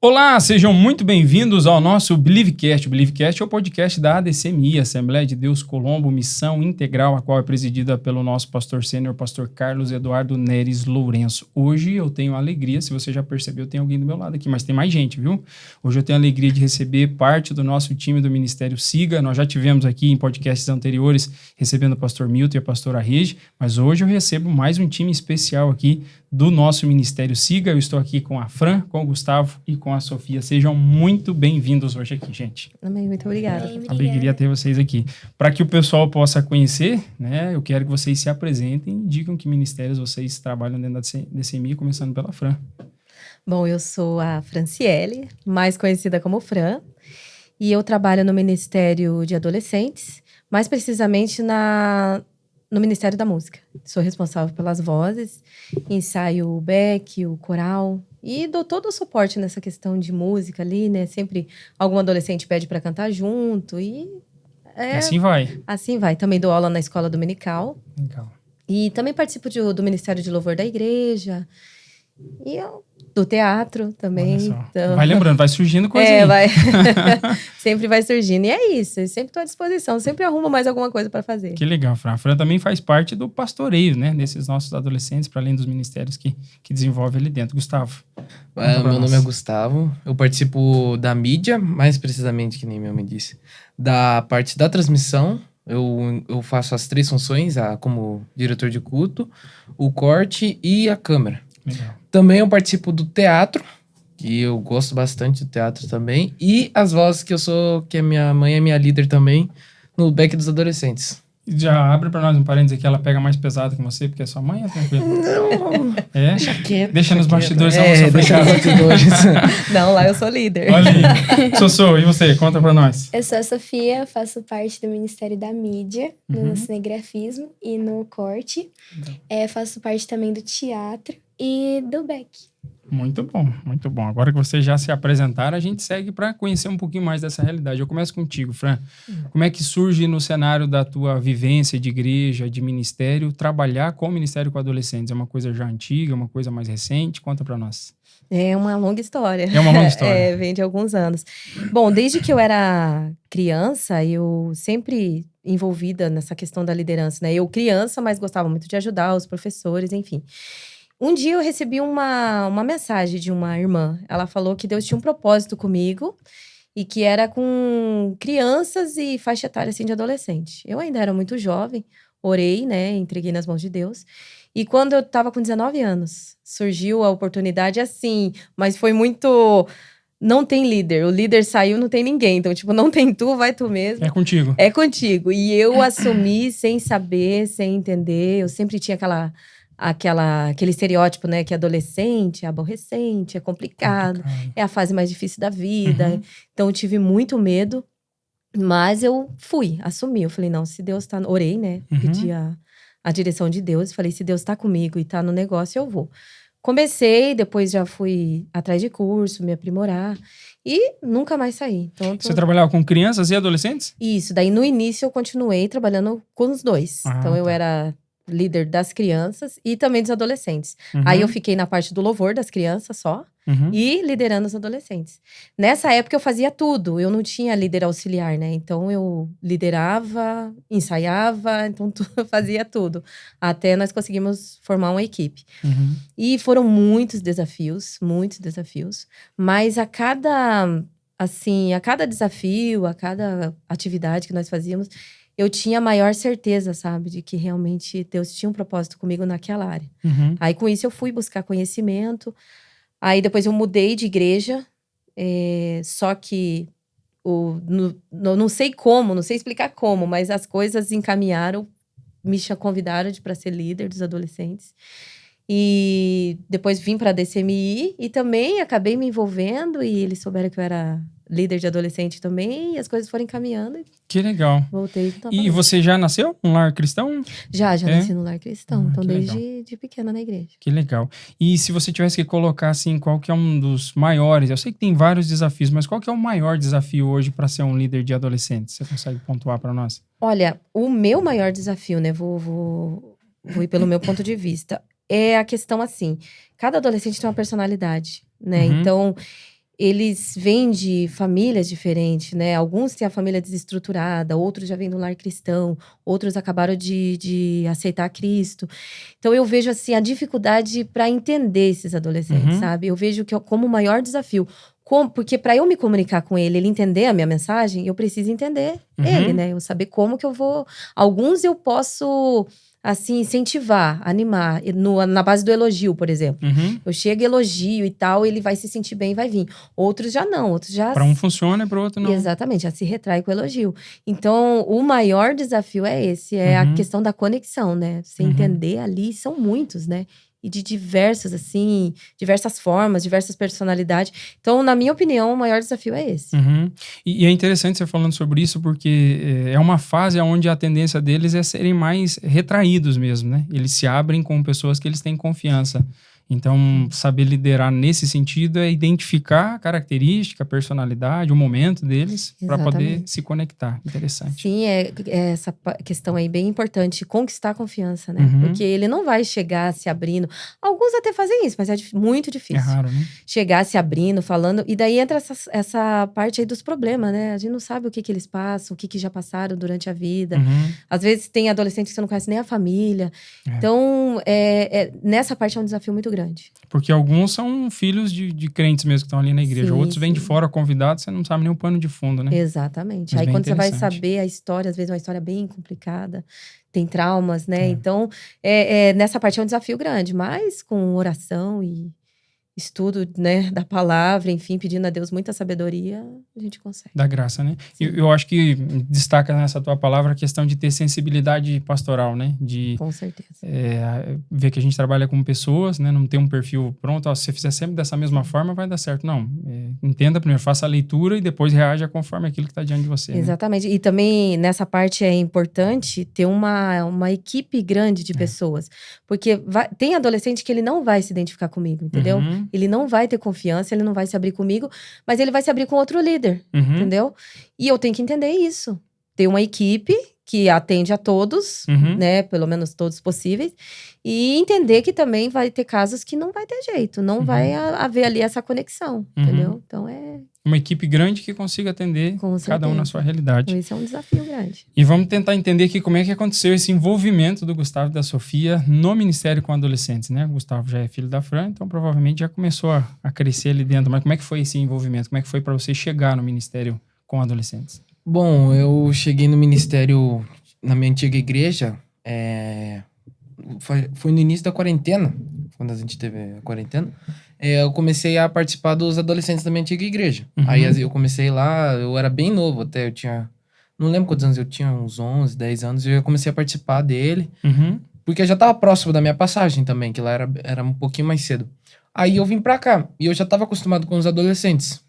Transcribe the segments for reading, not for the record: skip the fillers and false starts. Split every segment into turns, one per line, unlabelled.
Olá, sejam muito bem-vindos ao nosso Believecast. O Believecast é o podcast da ADCMI, Assembleia de Deus Colombo, Missão Integral, a qual é presidida pelo nosso pastor sênior, pastor Carlos Eduardo Neres Lourenço. Hoje eu tenho a alegria, se você já percebeu, tem alguém do meu lado aqui, mas tem mais gente, viu? Hoje eu tenho a alegria de receber parte do nosso time do Ministério Siga. Nós já tivemos aqui em podcasts anteriores recebendo o pastor Milton e a pastora Regi, mas hoje eu recebo mais um time especial aqui do nosso Ministério Siga. Eu estou aqui com a Fran, com o Gustavo e com a Sofia. Sejam muito bem-vindos hoje aqui, gente.
Amém, muito obrigada.
Alegria ter vocês aqui. Para que o pessoal possa conhecer, né, eu quero que vocês se apresentem e digam que ministérios vocês trabalham dentro da DCMI, começando pela Fran.
Bom, eu sou a Franciele, mais conhecida como Fran, e eu trabalho no Ministério de Adolescentes, mais precisamente no Ministério da Música. Sou responsável pelas vozes, ensaio o back, o coral e dou todo o suporte nessa questão de música ali, né? Sempre algum adolescente pede para cantar junto e
assim vai.
Assim vai. Também dou aula na escola dominical.
Legal.
E também participo do Ministério de Louvor da igreja. E do teatro também.
Então... Vai lembrando, vai surgindo coisa aí.
Vai. Sempre vai surgindo. E é isso, eu sempre estou à disposição, sempre arrumo mais alguma coisa para fazer.
Que legal, Fran. A Fran também faz parte do pastoreio, né? Desses nossos adolescentes, para além dos ministérios que desenvolve ali dentro. Gustavo.
Meu nome é Gustavo, eu participo da mídia, mais precisamente, que nem meu nome disse, da parte da transmissão. Eu faço as 3 funções, como diretor de culto, o corte e a câmera.
Legal.
Também eu participo do teatro, que eu gosto bastante do teatro também. E as vozes que a minha mãe é minha líder também, no back dos adolescentes.
Já abre pra nós um parênteses aqui, ela pega mais pesado que você, porque é sua mãe, é tranquilo?
Não,
é?
Deixa quieto.
Deixa nos bastidores.
Deixa nos bastidores.
Não, lá eu sou líder.
Olha aí. Sossô, e você? Conta pra nós.
Eu sou a Sofia, faço parte do Ministério da Mídia, no cinegrafismo e no corte. Faço parte também do teatro e do back.
Muito bom, muito bom. Agora que vocês já se apresentaram, a gente segue para conhecer um pouquinho mais dessa realidade. Eu começo contigo, Fran. Como é que surge no cenário da tua vivência de igreja, de ministério, trabalhar com o ministério com adolescentes? É uma coisa já antiga, uma coisa mais recente? Conta para nós.
É uma longa história.
É uma longa história.
Vem de alguns anos. Bom, desde que eu era criança, eu sempre envolvida nessa questão da liderança, né? Eu criança, mas gostava muito de ajudar os professores, enfim. Um dia eu recebi uma mensagem de uma irmã. Ela falou que Deus tinha um propósito comigo e que era com crianças e faixa etária assim, de adolescente. Eu ainda era muito jovem, orei, né? Entreguei nas mãos de Deus. E quando eu estava com 19 anos, surgiu a oportunidade assim, mas foi muito... Não tem líder. O líder saiu, não tem ninguém. Então, tipo, não tem tu, vai tu mesmo.
É contigo.
É contigo. E eu assumi sem saber, sem entender. Eu sempre tinha aquele estereótipo, né? Que adolescente é aborrecente, é complicado. É a fase mais difícil da vida. Então, eu tive muito medo. Mas eu assumi. Eu falei, não, se Deus tá... Orei, né? Pedi a direção de Deus. Falei, se Deus tá comigo e tá no negócio, eu vou. Comecei, depois já fui atrás de curso, me aprimorar. E nunca mais saí. Então,
Você trabalhava com crianças e adolescentes?
Isso. Daí, no início, eu continuei trabalhando com os dois. Então, eu era líder das crianças e também dos adolescentes. Aí, eu fiquei na parte do louvor das crianças só. E liderando os adolescentes. Nessa época, eu fazia tudo. Eu não tinha líder auxiliar, né? Então, eu liderava, ensaiava. Então, eu fazia tudo. Até nós conseguimos formar uma equipe. E foram muitos desafios. Mas a cada desafio, a cada atividade que nós fazíamos, eu tinha maior certeza, sabe? De que realmente Deus tinha um propósito comigo naquela área. Aí, com isso, eu fui buscar conhecimento. Aí, depois eu mudei de igreja, só que não sei como, não sei explicar como, mas as coisas encaminharam, me convidaram para ser líder dos adolescentes. E depois vim para a DCMI e também acabei me envolvendo e eles souberam que eu era líder de adolescente também, e as coisas foram encaminhando.
Que legal.
Voltei.
E você já nasceu num lar cristão?
Já nasci no lar cristão. Então, desde
legal.
de pequena na igreja.
Que legal. E se você tivesse que colocar, assim, qual que é um dos maiores... Eu sei que tem vários desafios, mas qual que é o maior desafio hoje para ser um líder de adolescentes? Você consegue pontuar para nós?
Olha, o meu maior desafio, né? Vou ir pelo meu ponto de vista. É a questão, assim, cada adolescente tem uma personalidade, né? Então... eles vêm de famílias diferentes, né? Alguns têm a família desestruturada, outros já vêm do lar cristão, outros acabaram de aceitar Cristo. Então, eu vejo, assim, a dificuldade para entender esses adolescentes, sabe? Eu vejo que como o maior desafio. Porque para eu me comunicar com ele entender a minha mensagem, eu preciso entender ele, né? Eu saber como que eu vou... Alguns eu posso... assim, incentivar, animar, na base do elogio, por exemplo. Eu chego, elogio e tal, ele vai se sentir bem e vai vir. Outros já não, outros já...
Para um funciona e para o outro não.
Exatamente, já se retrai com o elogio. Então, o maior desafio é esse, a questão da conexão, né? Você entender ali, são muitos, né? E de diversas, assim, diversas formas, diversas personalidades. Então, na minha opinião, o maior desafio é esse.
E é interessante você falando sobre isso, porque é uma fase onde a tendência deles é serem mais retraídos mesmo, né? Eles se abrem com pessoas que eles têm confiança. Então, saber liderar nesse sentido é identificar a característica, a personalidade, o momento deles para poder se conectar. Interessante.
Sim, essa questão aí bem importante, conquistar a confiança, né? Porque ele não vai chegar se abrindo. Alguns até fazem isso, mas é muito difícil.
É raro, né?
Chegar se abrindo, falando. E daí entra essa parte aí dos problemas, né? A gente não sabe o que eles passam, o que já passaram durante a vida. Às vezes tem adolescentes que você não conhece nem a família. Então, nessa parte é um desafio muito grande.
Porque alguns são filhos de crentes mesmo que estão ali na igreja. Outros vêm de fora convidados, você não sabe nem o pano de fundo, né?
Exatamente.
Mas
aí quando você vai saber a história, às vezes é uma história bem complicada, tem traumas, né? Então, nessa parte é um desafio grande, mas com oração e estudo, né, da palavra, enfim, pedindo a Deus muita sabedoria, a gente consegue.
Da graça, né? Eu acho que destaca nessa tua palavra a questão de ter sensibilidade pastoral, né?
Com certeza.
Ver que a gente trabalha com pessoas, né? Não ter um perfil pronto, se você fizer sempre dessa mesma forma, vai dar certo. Não, entenda primeiro, faça a leitura e depois reaja conforme aquilo que está diante de você.
Exatamente. Né? E também, nessa parte, é importante ter uma equipe grande de pessoas. Porque tem adolescente que ele não vai se identificar comigo, entendeu? Ele não vai ter confiança, ele não vai se abrir comigo, mas ele vai se abrir com outro líder, entendeu? E eu tenho que entender isso. Ter uma equipe que atende a todos, né? Pelo menos todos possíveis. E entender que também vai ter casos que não vai ter jeito. Não vai haver ali essa conexão, entendeu? Então,
uma equipe grande que consiga atender cada um na sua realidade.
Esse é um desafio grande.
E vamos tentar entender aqui como é que aconteceu esse envolvimento do Gustavo e da Sofia no ministério com adolescentes, né? O Gustavo já é filho da Fran, então provavelmente já começou a crescer ali dentro. Mas como é que foi esse envolvimento? Como é que foi para você chegar no ministério com adolescentes?
Bom, eu cheguei no ministério na minha antiga igreja, foi no início da quarentena, quando a gente teve a quarentena. Eu comecei a participar dos adolescentes da minha antiga igreja. Aí eu comecei lá, eu era bem novo até, eu tinha... Não lembro quantos anos eu tinha, uns 11, 10 anos, e eu comecei a participar dele. Porque eu já tava próximo da minha passagem também, que lá era um pouquinho mais cedo. Aí eu vim pra cá, e eu já tava acostumado com os adolescentes.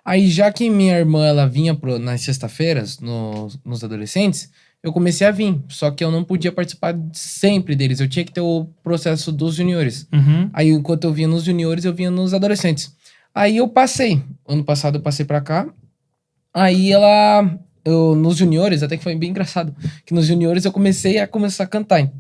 Aí já que minha irmã, ela vinha nas sexta-feiras, nos adolescentes, eu comecei a vir. Só que eu não podia participar sempre deles. Eu tinha que ter o processo dos juniores. Aí, enquanto eu vinha nos juniores, eu vinha nos adolescentes. Aí eu passei. Ano passado eu passei pra cá. Aí nos juniores, até que foi bem engraçado, que nos juniores eu comecei a cantar.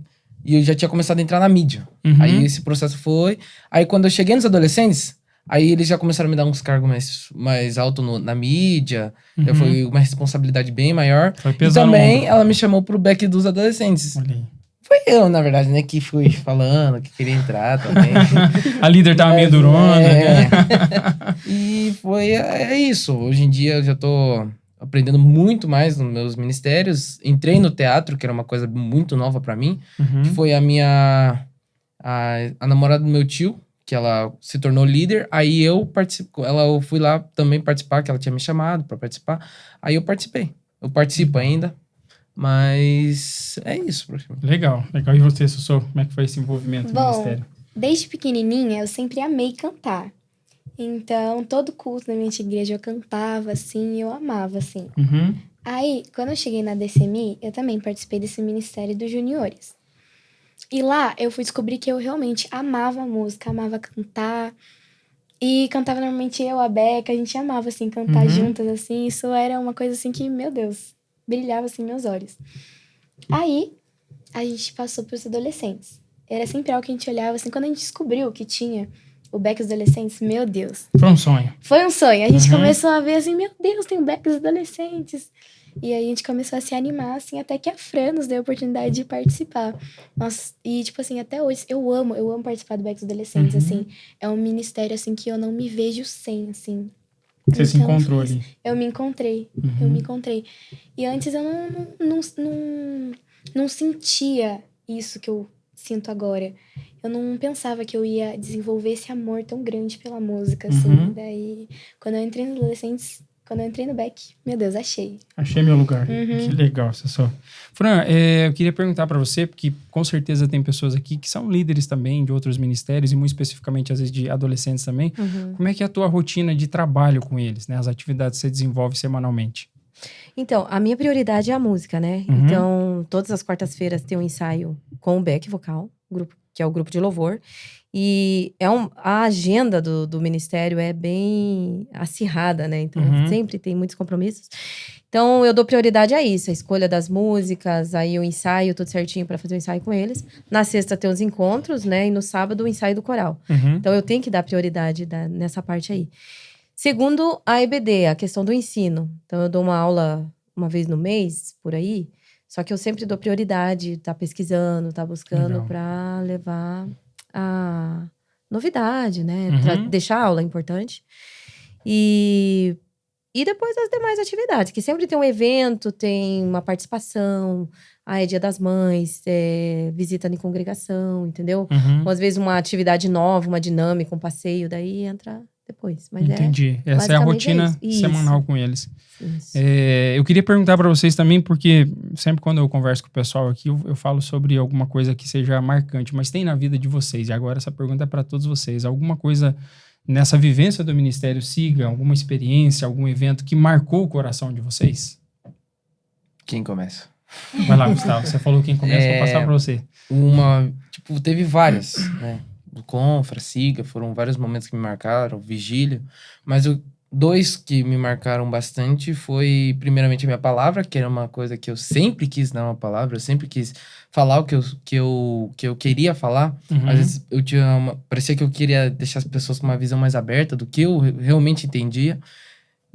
E eu já tinha começado a entrar na mídia. Aí esse processo foi... Aí quando eu cheguei nos adolescentes... Aí eles já começaram a me dar uns cargos mais altos na mídia. Já foi uma responsabilidade bem maior.
Foi pesado.
E também ela me chamou pro back dos adolescentes. Foi eu, na verdade, né? Que fui falando, que queria entrar também.
A líder tava meio durona. Né?
E é isso. Hoje em dia eu já tô aprendendo muito mais nos meus ministérios. Entrei no teatro, que era uma coisa muito nova pra mim. Que foi a namorada do meu tio, que ela se tornou líder, aí eu fui lá também participar, que ela tinha me chamado pra participar, aí eu participei. Eu participo ainda, mas é isso.
Legal. E você, Sussô, como é que foi esse envolvimento no ministério?
Desde pequenininha, eu sempre amei cantar. Então, todo culto na minha igreja eu cantava, assim, eu amava, assim. Aí, quando eu cheguei na DCMI, eu também participei desse ministério dos juniores. E lá eu fui descobrir que eu realmente amava a música, amava cantar. E cantava normalmente eu, a Beca, a gente amava, assim, cantar juntas, assim. Isso era uma coisa, assim, que, meu Deus, brilhava, assim, meus olhos. Aí, a gente passou pros adolescentes. Era sempre algo que a gente olhava, assim, quando a gente descobriu que tinha o Beck dos Adolescentes, meu Deus.
Foi um sonho.
Foi um sonho. A gente começou a ver assim, meu Deus, tem o Beck dos Adolescentes. E aí a gente começou a se animar, assim, até que a Fran nos deu a oportunidade de participar. Nossa, e tipo assim, até hoje, eu amo participar do Beck dos Adolescentes, assim. É um ministério, assim, que eu não me vejo sem, assim.
Você se encontrou ali.
Eu me encontrei, eu me encontrei. E antes eu não sentia isso que eu sinto agora. Eu não pensava que eu ia desenvolver esse amor tão grande pela música, assim. Daí, quando eu entrei no Adolescentes, quando eu entrei no Beck, meu Deus, achei.
Achei meu lugar. Que legal, Sassó. Fran, eu queria perguntar para você, porque com certeza tem pessoas aqui que são líderes também de outros ministérios, e muito especificamente, às vezes, de adolescentes também. Como é que é a tua rotina de trabalho com eles, né? As atividades que você desenvolve semanalmente?
Então, a minha prioridade é a música, né? Então, todas as quartas-feiras tem um ensaio com o Beck Vocal, que é o grupo de louvor. E a agenda do ministério é bem acirrada, né? Então, sempre tem muitos compromissos. Então, eu dou prioridade a isso, a escolha das músicas, aí o ensaio, tudo certinho para fazer o ensaio com eles. Na sexta tem os encontros, né? E no sábado o ensaio do coral. Então, eu tenho que dar prioridade nessa parte aí. Segundo, a EBD, a questão do ensino. Então, eu dou uma aula uma vez no mês, por aí. Só que eu sempre dou prioridade, tá pesquisando, tá buscando para levar a novidade, né? Deixar a aula importante. E depois as demais atividades, que sempre tem um evento, tem uma participação, é Dia das Mães, visita em congregação, entendeu? Ou às vezes uma atividade nova, uma dinâmica, um passeio, daí entra depois. Mas
entendi. Essa é a rotina semanal com eles. Eu queria perguntar para vocês também, porque sempre quando eu converso com o pessoal aqui, eu falo sobre alguma coisa que seja marcante, mas tem na vida de vocês. E agora essa pergunta é para todos vocês. Alguma coisa nessa vivência do Ministério Siga, alguma experiência, algum evento que marcou o coração de vocês?
Quem começa?
Vai lá, Gustavo. Você falou quem começa, vou passar para você.
Teve várias, né? Do Confra, Siga, foram vários momentos que me marcaram, Vigília. Mas dois que me marcaram bastante foi, primeiramente, a minha palavra, que era uma coisa que eu sempre quis dar uma palavra, eu sempre quis falar o que eu queria falar. Às vezes parecia que eu queria deixar as pessoas com uma visão mais aberta do que eu realmente entendia.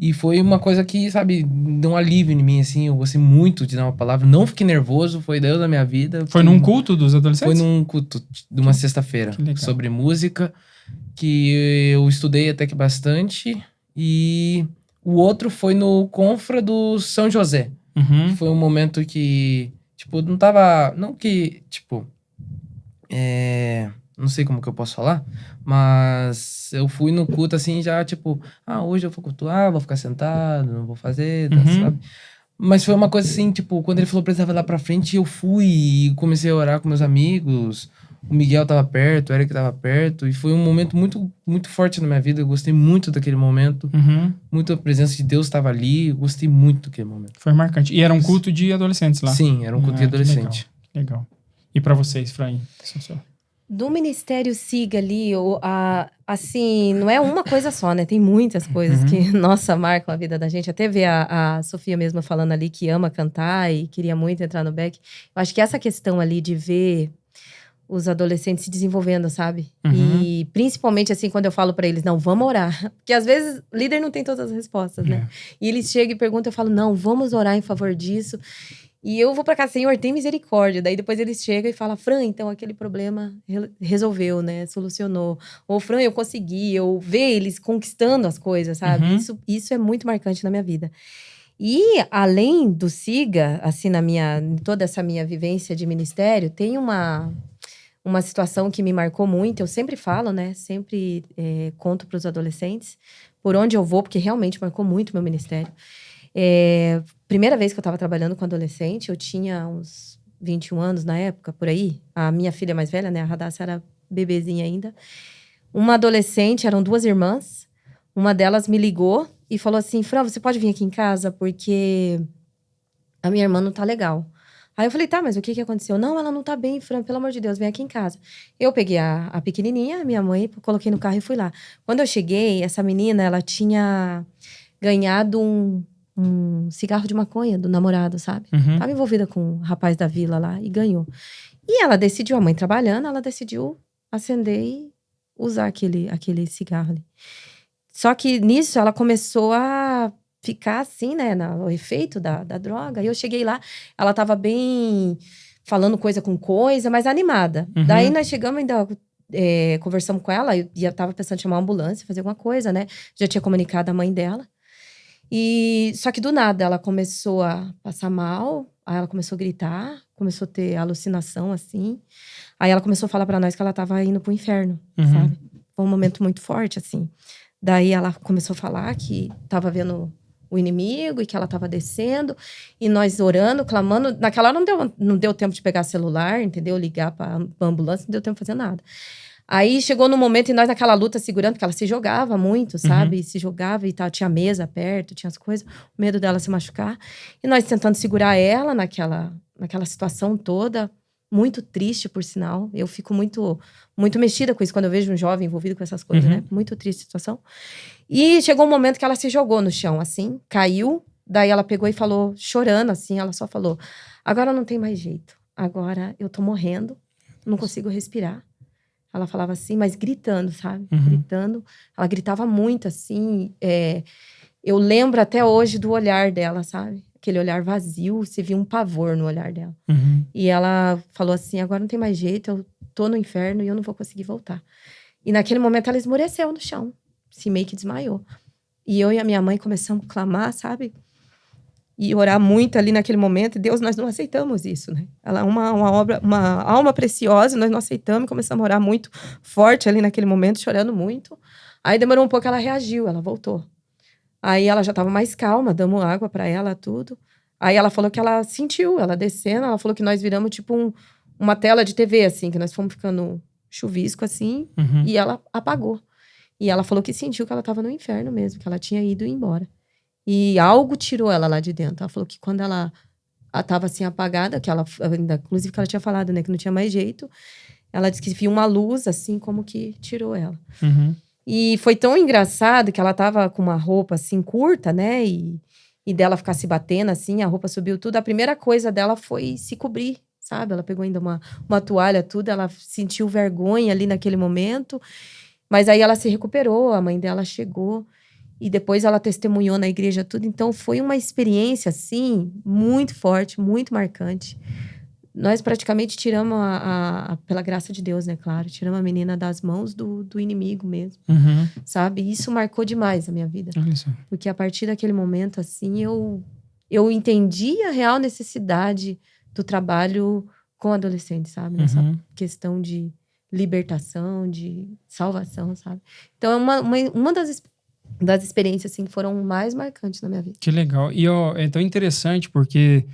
E foi uma coisa que, sabe, deu um alívio em mim, assim. Eu gostei muito de dar uma palavra. Não fiquei nervoso, foi Deus na minha vida.
Foi num culto dos adolescentes?
Foi num culto de uma sexta-feira sobre música, que eu estudei até que bastante. E o outro foi no Confra do São José. Foi um momento que, tipo, não tava... Não que, tipo... Não sei como que eu posso falar, mas eu fui no culto assim já, tipo, hoje eu vou cultuar, vou ficar sentado, não vou fazer, sabe? Mas foi uma coisa assim, tipo, quando ele falou pra ele lá pra frente, eu fui e comecei a orar com meus amigos, o Miguel tava perto, o Eric tava perto, e foi um momento muito, muito forte na minha vida, eu gostei muito daquele momento, muito a presença de Deus estava ali, eu gostei muito daquele momento.
Foi marcante. E era um culto de adolescentes lá?
Sim, era um culto de adolescente.
Legal. E pra vocês, Fraim?
Do Ministério Siga ali, assim, não é uma coisa só, né? Tem muitas coisas que, nossa, marcam a vida da gente. Até ver a Sofia mesma falando ali que ama cantar e queria muito entrar no Beck. Eu acho que essa questão ali de ver os adolescentes se desenvolvendo, sabe? E principalmente assim, quando eu falo pra eles, não, vamos orar. Porque às vezes o líder não tem todas as respostas, né? E eles chegam e perguntam, eu falo, não, vamos orar em favor disso. E eu vou pra casa, Senhor, tem misericórdia. Daí depois eles chegam e falam, Fran, então aquele problema resolveu, né? Solucionou. Ou, Fran, eu consegui. Eu ver eles conquistando as coisas, sabe? Isso é muito marcante na minha vida. E além do Siga, assim, em toda essa minha vivência de ministério, tem uma situação que me marcou muito. Eu sempre falo, né? Sempre conto pros adolescentes por onde eu vou, porque realmente marcou muito meu ministério. Primeira vez que eu tava trabalhando com adolescente, eu tinha uns 21 anos na época, por aí. A minha filha mais velha, né, a Radassa, era bebezinha ainda. Uma adolescente, eram 2 irmãs. Uma delas me ligou e falou assim, Fran, você pode vir aqui em casa? Porque a minha irmã não tá legal. Aí eu falei, tá, mas o que aconteceu? Não, ela não tá bem, Fran, pelo amor de Deus, vem aqui em casa. Eu peguei a pequenininha, minha mãe, coloquei no carro e fui lá. Quando eu cheguei, essa menina, ela tinha ganhado um cigarro de maconha do namorado, sabe? Tava envolvida com o rapaz da vila lá e ganhou. E ela decidiu, a mãe trabalhando, ela decidiu acender e usar aquele cigarro ali. Só que nisso ela começou a ficar assim, né, o efeito da droga. E eu cheguei lá, ela tava bem, falando coisa com coisa, mas animada. Daí nós chegamos ainda, conversamos com ela, eu já tava pensando em chamar uma ambulância, fazer alguma coisa, né? Já tinha comunicado a mãe dela. Só que do nada ela começou a passar mal, aí ela começou a gritar, começou a ter alucinação, assim. Aí ela começou a falar pra nós que ela tava indo pro inferno, sabe? Foi um momento muito forte, assim. Daí ela começou a falar que tava vendo o inimigo e que ela tava descendo. E nós orando, clamando. Naquela hora não deu tempo de pegar celular, entendeu? Ligar pra ambulância, não deu tempo de fazer nada. Aí chegou no momento e nós naquela luta segurando, porque ela se jogava muito, sabe? Se jogava e tal, tinha mesa perto, tinha as coisas, o medo dela se machucar. E nós tentando segurar ela naquela situação toda, muito triste, por sinal. Eu fico muito, muito mexida com isso, quando eu vejo um jovem envolvido com essas coisas, né? Muito triste a situação. E chegou um momento que ela se jogou no chão, assim, caiu. Daí ela pegou e falou, chorando, assim, ela só falou, agora não tem mais jeito. Agora eu tô morrendo, não consigo respirar. Ela falava assim, mas gritando, sabe? Gritando. Ela gritava muito, assim. Eu lembro até hoje do olhar dela, sabe? Aquele olhar vazio, você via um pavor no olhar dela. E ela falou assim, agora não tem mais jeito, eu tô no inferno e eu não vou conseguir voltar. E naquele momento ela esmoreceu no chão. Se meio que desmaiou. E eu e a minha mãe começamos a clamar, sabe? E orar muito ali naquele momento. E Deus, nós não aceitamos isso, né? Ela é uma alma preciosa, nós não aceitamos. E começamos a orar muito forte ali naquele momento, chorando muito. Aí demorou um pouco, ela reagiu, ela voltou. Aí ela já estava mais calma, damos água para ela, tudo. Aí ela falou que ela sentiu, ela descendo, ela falou que nós viramos tipo uma tela de TV, assim, que nós fomos ficando chuvisco, assim, e ela apagou. E ela falou que sentiu que ela estava no inferno mesmo, que ela tinha ido embora. E algo tirou ela lá de dentro. Ela falou que quando ela estava assim apagada, que ela, inclusive que ela tinha falado, né, que não tinha mais jeito, ela disse que viu uma luz, assim, como que tirou ela. E foi tão engraçado que ela tava com uma roupa assim curta, né, e dela ficar se batendo assim, a roupa subiu tudo. A primeira coisa dela foi se cobrir, sabe? Ela pegou ainda uma toalha, tudo, ela sentiu vergonha ali naquele momento. Mas aí ela se recuperou, a mãe dela chegou. E depois ela testemunhou na igreja tudo. Então, foi uma experiência, assim, muito forte, muito marcante. Nós praticamente tiramos, pela graça de Deus, né, claro, tiramos a menina das mãos do inimigo mesmo, sabe? E isso marcou demais a minha vida. Porque a partir daquele momento, assim, eu entendi a real necessidade do trabalho com adolescentes, sabe? Nessa questão de libertação, de salvação, sabe? Então, é uma das experiências, assim, que foram mais marcantes na minha vida.
Que legal. E é tão interessante porque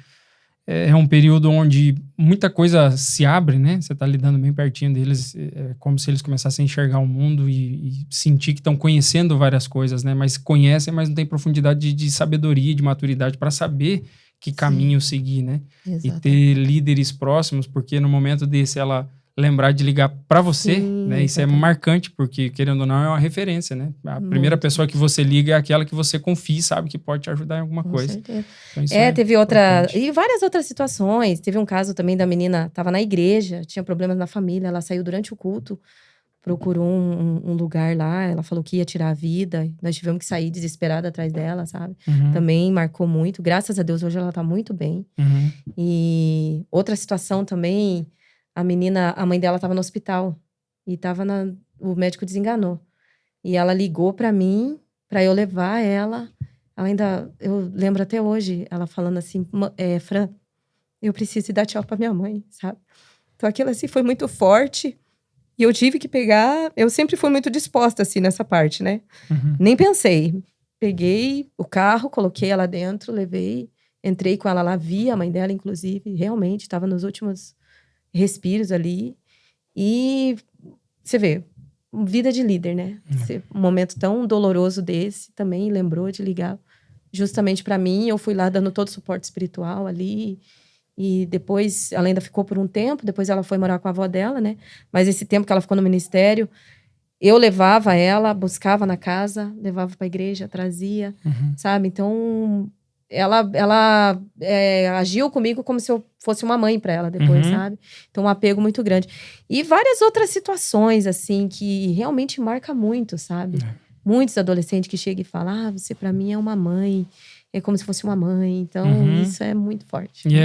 é um período onde muita coisa se abre, né? Você tá lidando bem pertinho deles, é como se eles começassem a enxergar o mundo e sentir que estão conhecendo várias coisas, né? Mas conhecem, mas não tem profundidade de sabedoria, de maturidade para saber que caminho seguir, né?
Exatamente.
E ter líderes próximos, porque no momento desse ela lembrar de ligar para você, né? Isso exatamente. É marcante, porque, querendo ou não, é uma referência, né? A primeira pessoa que você liga é aquela que você confia e sabe que pode te ajudar em alguma coisa.
Certeza.
Então, isso
teve outra... E várias outras situações. Teve um caso também da menina, tava na igreja, tinha problemas na família, ela saiu durante o culto, procurou um lugar lá, ela falou que ia tirar a vida, nós tivemos que sair desesperada atrás dela, sabe? Também marcou muito. Graças a Deus, hoje ela tá muito bem. E outra situação também... A mãe dela tava no hospital. E o médico desenganou. E ela ligou pra mim, pra eu levar ela. Eu lembro até hoje, ela falando assim, Fran, eu preciso ir dar tchau pra minha mãe, sabe? Então aquilo assim foi muito forte. E eu tive que pegar, eu sempre fui muito disposta assim nessa parte, né? Nem pensei. Peguei o carro, coloquei ela dentro, levei, entrei com ela lá, vi a mãe dela, inclusive, realmente, estava nos últimos respiros ali. E você vê, vida de líder, né? Um momento tão doloroso desse, também lembrou de ligar justamente para mim. Eu fui lá dando todo o suporte espiritual ali. E depois, ela ainda ficou por um tempo. Depois ela foi morar com a avó dela, né? Mas esse tempo que ela ficou no ministério, eu levava ela, buscava na casa, levava para a igreja, trazia, sabe? Então, ela agiu comigo como se eu fosse uma mãe pra ela depois, sabe? Então, um apego muito grande. E várias outras situações, assim, que realmente marca muito, sabe? Muitos adolescentes que chegam e falam, você pra mim é uma mãe, é como se fosse uma mãe. Então, isso é muito forte.
E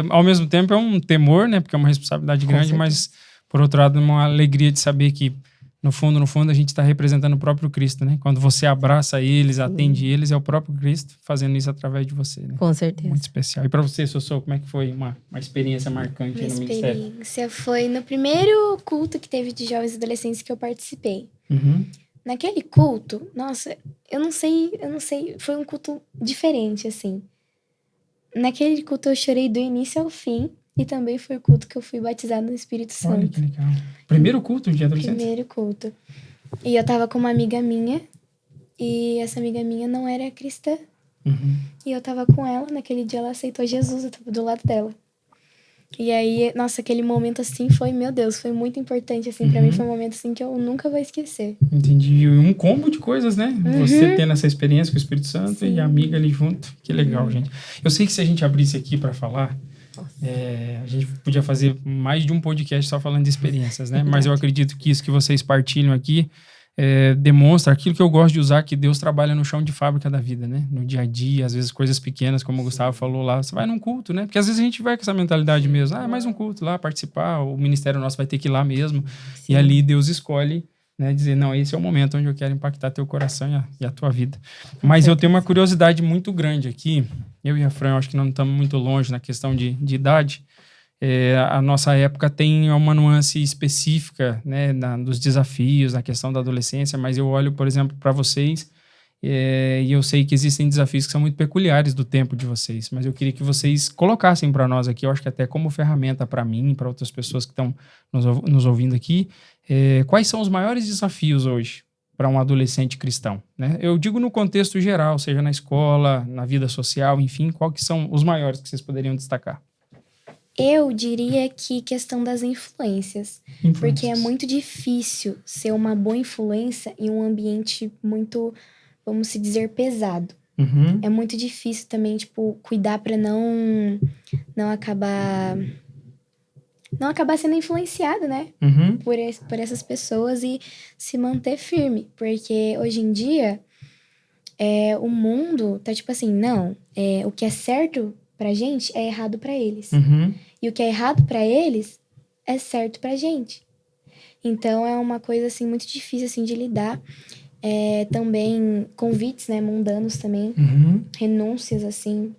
ao mesmo tempo é um temor, né? Porque é uma responsabilidade grande, mas, por outro lado, uma alegria de saber que no fundo, a gente está representando o próprio Cristo, né? Quando você abraça eles, atende eles, é o próprio Cristo fazendo isso através de você, né?
Com certeza.
Muito especial. E para você, Sossô, como é que foi uma experiência marcante no ministério?
Minha experiência foi no primeiro culto que teve de jovens e adolescentes que eu participei. Naquele culto, nossa, eu não sei, foi um culto diferente, assim. Naquele culto eu chorei do início ao fim. E também foi o culto que eu fui batizada no Espírito Santo.
Olha que legal. Primeiro culto de adolescente?
Primeiro culto. E eu tava com uma amiga minha. E essa amiga minha não era cristã. E eu tava com ela. Naquele dia ela aceitou Jesus. Eu tava do lado dela. E aí, nossa, aquele momento assim foi, meu Deus, foi muito importante, assim. Pra mim foi um momento assim que eu nunca vou esquecer.
Entendi. Um combo de coisas, né? Você tendo essa experiência com o Espírito Santo e a amiga ali junto. Que legal, gente. Eu sei que se a gente abrisse aqui pra falar... a gente podia fazer mais de um podcast só falando de experiências, né? Mas eu acredito que isso que vocês partilham aqui demonstra aquilo que eu gosto de usar, que Deus trabalha no chão de fábrica da vida, né? No dia a dia, às vezes coisas pequenas, como o Gustavo falou lá, você vai num culto, né? Porque às vezes a gente vai com essa mentalidade mesmo, mais um culto lá, participar, o ministério nosso vai ter que ir lá mesmo. Sim. E ali Deus escolhe, né? Dizer, não, esse é o momento onde eu quero impactar teu coração e a tua vida. Mas eu tenho uma curiosidade muito grande aqui, eu e a Fran, acho que não estamos muito longe na questão de idade. A nossa época tem uma nuance específica, né, dos desafios, na questão da adolescência, mas eu olho, por exemplo, para vocês e eu sei que existem desafios que são muito peculiares do tempo de vocês, mas eu queria que vocês colocassem para nós aqui, eu acho que até como ferramenta para mim, para outras pessoas que estão nos ouvindo aqui, quais são os maiores desafios hoje para um adolescente cristão, né? Eu digo no contexto geral, seja na escola, na vida social, enfim, qual que são os maiores que vocês poderiam destacar?
Eu diria que questão das influências. Porque é muito difícil ser uma boa influência em um ambiente muito, vamos se dizer, pesado. É muito difícil também, tipo, cuidar para não acabar sendo influenciado, né? Por essas pessoas e se manter firme. Porque hoje em dia, o mundo tá tipo assim, não, o que é certo pra gente é errado pra eles. E o que é errado pra eles é certo pra gente. Então, é uma coisa, assim, muito difícil, assim, de lidar. Também convites, né, mundanos também. Renúncias, assim.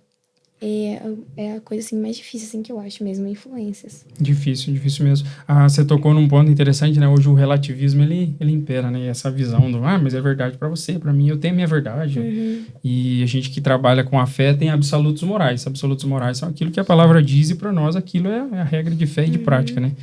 É a coisa, assim, mais difícil, assim, que eu acho mesmo, influências.
Difícil mesmo. Você tocou num ponto interessante, né? Hoje o relativismo, ele impera, né? Essa visão do, mas é verdade pra você, pra mim, eu tenho a minha verdade. E a gente que trabalha com a fé tem absolutos morais. Absolutos morais são aquilo que a palavra diz e pra nós aquilo é a regra de fé e de prática, né?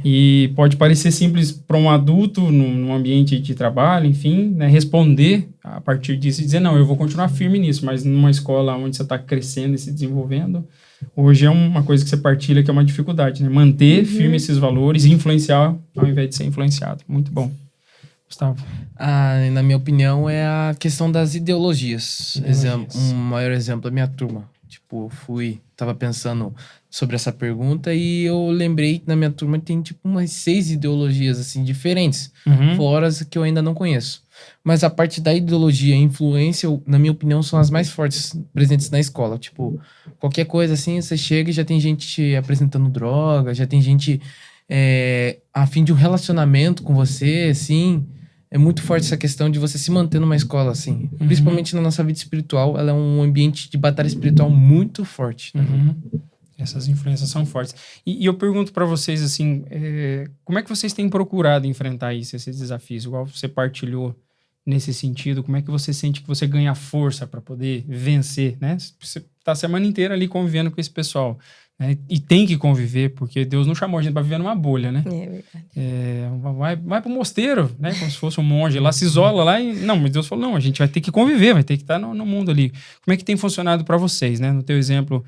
E pode parecer simples pra um adulto num ambiente de trabalho, enfim, né? Responder a partir disso e dizer, não, eu vou continuar firme nisso, mas numa escola onde você está crescendo e se desenvolvendo, hoje é uma coisa que você partilha que é uma dificuldade, né? Manter firme esses valores e influenciar ao invés de ser influenciado. Muito bom. Gustavo?
Na minha opinião, é a questão das ideologias. Um maior exemplo é a minha turma. Tipo, tava pensando sobre essa pergunta e eu lembrei que na minha turma tem tipo umas 6 ideologias assim diferentes, fora as que eu ainda não conheço. Mas a parte da ideologia e influência, na minha opinião, são as mais fortes presentes na escola. Tipo, qualquer coisa assim, você chega e já tem gente te apresentando droga, já tem gente a fim de um relacionamento com você, assim. É muito forte essa questão de você se manter numa escola, assim. Principalmente na nossa vida espiritual, ela é um ambiente de batalha espiritual muito forte.
Essas influências são fortes. E eu pergunto para vocês, assim, como é que vocês têm procurado enfrentar esses desafios? Igual você partilhou nesse sentido, como é que você sente que você ganha força para poder vencer, né? Você tá a semana inteira ali convivendo com esse pessoal, né? E tem que conviver, porque Deus não chamou a gente para viver numa bolha, né?
É verdade.
Vai pro mosteiro, né? Como se fosse um monge lá, se isola lá e... Não, mas Deus falou, não, a gente vai ter que conviver, vai ter que estar no mundo ali. Como é que tem funcionado para vocês, né? No teu exemplo,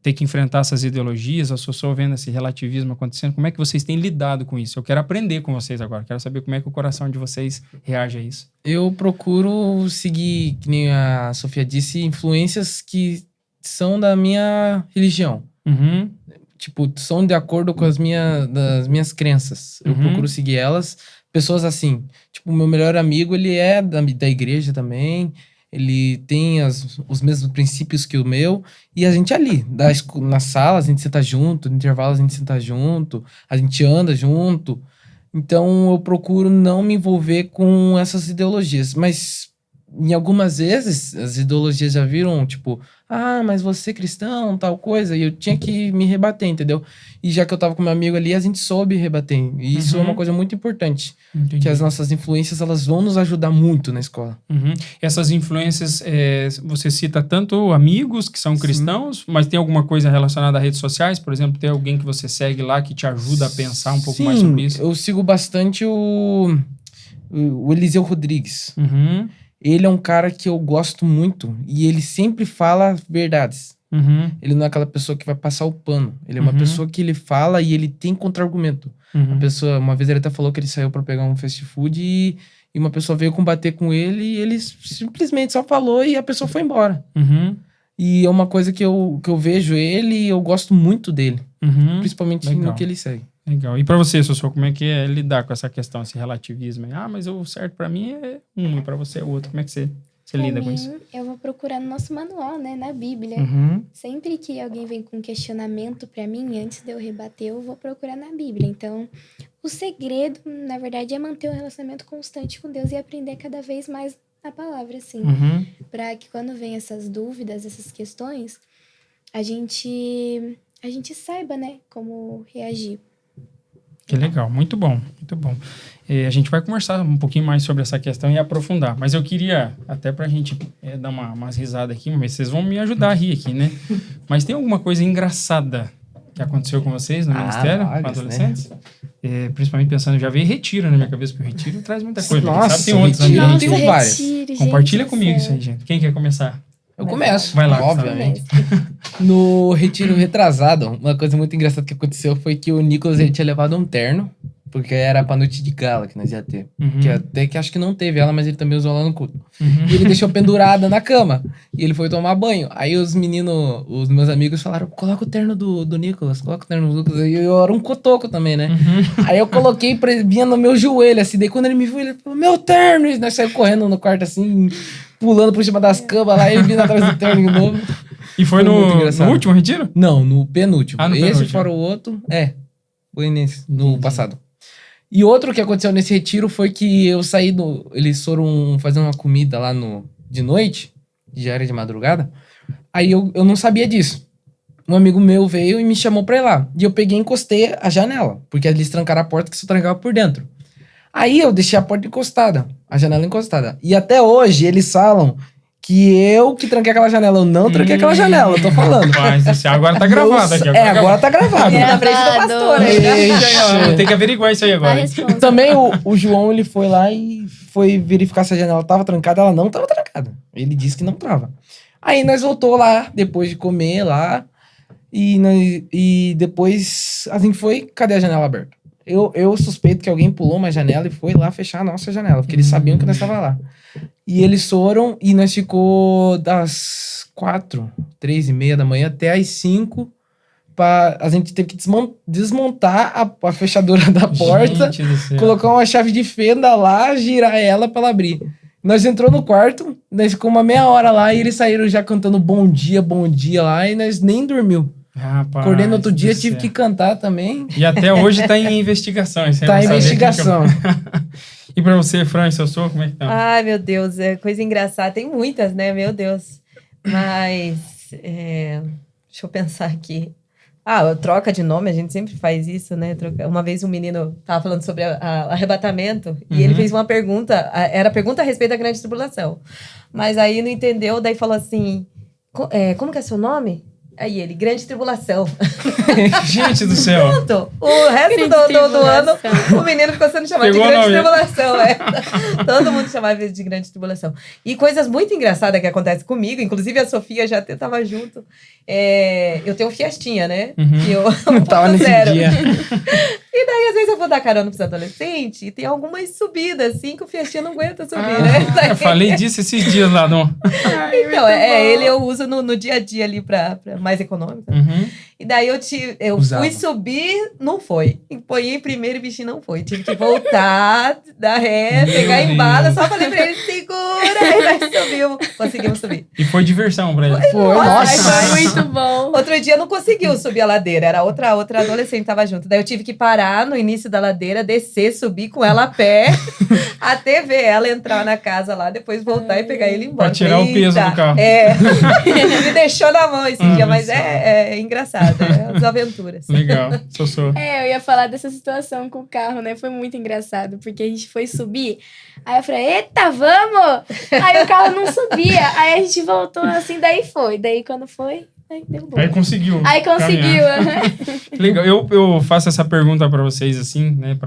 ter que enfrentar essas ideologias, eu só vendo esse relativismo acontecendo, como é que vocês têm lidado com isso? Eu quero aprender com vocês agora, quero saber como é que o coração de vocês reage a isso.
Eu procuro seguir, que nem a Sofia disse, influências que são da minha religião.
Uhum.
Tipo, são de acordo com das minhas crenças. Eu procuro seguir elas. Pessoas assim, tipo, o meu melhor amigo, ele é da igreja também. Ele tem os mesmos princípios que o meu. E a gente ali, na sala, a gente senta junto. No intervalo, a gente senta junto. A gente anda junto. Então, eu procuro não me envolver com essas ideologias. Mas, em algumas vezes, as ideologias já viram, tipo... mas você é cristão, tal coisa. E eu tinha que me rebater, entendeu? E já que eu tava com meu amigo ali, a gente soube rebater. E isso é uma coisa muito importante. Entendi. Que as nossas influências, elas vão nos ajudar muito na escola.
Essas influências, você cita tanto amigos que são cristãos, mas tem alguma coisa relacionada a redes sociais? Por exemplo, tem alguém que você segue lá que te ajuda a pensar um pouco mais sobre isso?
Eu sigo bastante o Eliseu Rodrigues. Ele é um cara que eu gosto muito e ele sempre fala verdades. Ele não é aquela pessoa que vai passar o pano. Ele é uma pessoa que ele fala e ele tem contra-argumento. A pessoa, uma vez ele até falou que ele saiu pra pegar um fast food e uma pessoa veio combater com ele e ele simplesmente só falou e a pessoa foi embora. E é uma coisa que eu vejo ele e eu gosto muito dele. Principalmente no que ele segue.
Legal. E pra você, Sossô, como é que é lidar com essa questão, esse relativismo? Mas o certo pra mim é um e pra você é o outro. Como é que você lida com isso?
Eu vou procurar no nosso manual, né? Na Bíblia. Sempre que alguém vem com questionamento pra mim, antes de eu rebater, eu vou procurar na Bíblia. Então, o segredo, na verdade, é manter um relacionamento constante com Deus e aprender cada vez mais a palavra, assim. Pra que quando vem essas dúvidas, essas questões, a gente saiba, né? Como reagir.
Que legal, muito bom, muito bom. A gente vai conversar um pouquinho mais sobre essa questão e aprofundar, mas eu queria, até pra gente dar umas risadas aqui, mas vocês vão me ajudar a rir aqui, né? Mas tem alguma coisa engraçada que aconteceu com vocês no ministério, com adolescentes? Né? Principalmente pensando, já veio retiro na minha cabeça, porque o retiro traz muita coisa.
Nossa,
sabe? Tem outros
retiro, tem vários.
Compartilha comigo isso aí, gente. Quem quer começar?
Eu começo,
vai lá,
obviamente. No retiro retrasado, uma coisa muito engraçada que aconteceu foi que o Nicolas, ele tinha levado um terno, porque era pra noite de gala que nós ia ter. Que até que acho que não teve ela, mas ele também usou lá no culto. E ele deixou pendurada na cama. E ele foi tomar banho. Aí os meninos, os meus amigos falaram, coloca o terno do Nicolas, coloca o terno do Lucas. E eu era um cotoco também, né? Aí eu coloquei, vinha no meu joelho, assim. Daí quando ele me viu, ele falou, meu terno! E nós saímos correndo no quarto, assim, pulando por cima das camas lá, e vindo atrás do terno de novo.
E foi no último retiro?
Não, no penúltimo.
No penúltimo.
Esse fora o outro, foi no passado. E outro que aconteceu nesse retiro foi que eu saí eles foram fazer uma comida lá de noite, já era de madrugada. Aí eu não sabia disso. Um amigo meu veio e me chamou pra ir lá. E eu peguei e encostei a janela, porque eles trancaram a porta que só trancava por dentro. Aí eu deixei a porta encostada, a janela encostada. E até hoje eles falam que eu que tranquei aquela janela. Eu não tranquei aquela janela, eu tô falando.
Mas agora tá gravado aqui.
Agora tá gravado.
Na frente do pastor.
Tem que averiguar isso aí agora.
Também o João, ele foi lá e foi verificar se a janela tava trancada. Ela não tava trancada. Ele disse que não tava. Aí nós voltou lá, depois de comer lá. E depois a gente foi, cadê a janela aberta? Eu suspeito que alguém pulou uma janela e foi lá fechar a nossa janela, porque eles sabiam que nós estava lá. E eles foram e nós ficou das 3:30 da manhã até as 5. A gente teve que desmontar a fechadura da porta, colocar uma chave de fenda lá, girar ela pra ela abrir. Nós entrou no quarto, nós ficou uma meia hora lá e eles saíram já cantando bom dia lá e nós nem dormiu.
Rapaz,
acordei no outro dia, tive que cantar também.
E até hoje tá em investigação.
Tá em investigação.
E pra você, Fran, seu sou, como é que tá?
Ai, meu Deus, é coisa engraçada. Tem muitas, né? Meu Deus. Mas, deixa eu pensar aqui. Troca de nome, a gente sempre faz isso, né? Uma vez um menino tava falando sobre arrebatamento e ele fez uma pergunta, era pergunta a respeito da grande tribulação. Mas aí não entendeu, daí falou assim, como que é seu nome? Aí ele, grande tribulação.
Gente do céu.
Pronto. O resto do ano, o menino ficou sendo chamado de grande tribulação. Todo mundo chamava ele de grande tribulação. E coisas muito engraçadas que acontecem comigo, inclusive a Sofia já até tava junto. Eu tenho um Fiestinha, né? Que eu
tava nesse dia.
E daí, às vezes, eu vou dar carona pros adolescentes e tem algumas subidas, assim, que o Fiestinha não aguenta subir, né?
Eu falei disso esses dias lá, não.
Então, ele eu uso no dia a dia ali pra mais econômico. E daí eu fui subir, não foi. Põe em primeiro e o bichinho não foi. Tive que voltar, dar ré, pegar embala. Só falei pra ele, segura. Aí nós subimos, conseguimos subir.
E foi diversão pra ele.
Foi muito bom. Outro dia não conseguiu subir a ladeira. Era outra adolescente que tava junto. Daí eu tive que parar no início da ladeira, descer, subir com ela a pé, até ver ela entrar na casa lá, depois voltar e pegar ele embora.
Pra tirar o peso do carro.
Me deixou na mão esse dia, mas é engraçado. As aventuras.
Legal, sou.
Eu ia falar dessa situação com o carro, né? Foi muito engraçado, porque a gente foi subir, aí eu falei, eita, vamos! Aí o carro não subia, aí a gente voltou assim, daí foi. Daí quando foi, aí deu bom.
Aí conseguiu.
Legal,
eu faço essa pergunta pra vocês assim, né,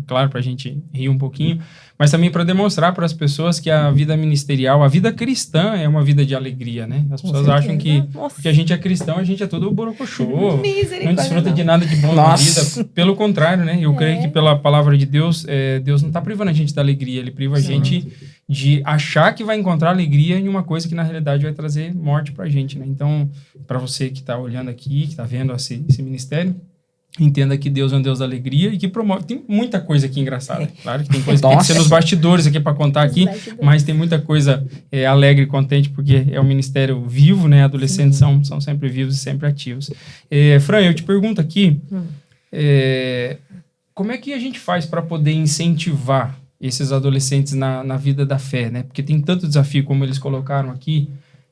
claro, pra gente rir um pouquinho, mas também pra demonstrar para as pessoas que a vida ministerial, a vida cristã é uma vida de alegria, né? As pessoas acham que porque a gente é cristão, a gente é todo borocochô, não desfruta de nada de bom na vida. Pelo contrário, né? Eu creio que pela palavra de Deus, Deus não tá privando a gente da alegria, Ele priva a gente de achar que vai encontrar alegria em uma coisa que na realidade vai trazer morte pra gente, né? Então, para você que tá olhando aqui, que tá vendo esse ministério, entenda que Deus é um Deus da alegria e que promove. Tem muita coisa aqui engraçada. Claro que tem coisa que tem que ser nos bastidores aqui para contar aqui, mas tem muita coisa alegre e contente, porque é um ministério vivo, né? Adolescentes são sempre vivos e sempre ativos. Fran, eu te pergunto aqui, como é que a gente faz para poder incentivar esses adolescentes na vida da fé, né? Porque tem tanto desafio, como eles colocaram aqui,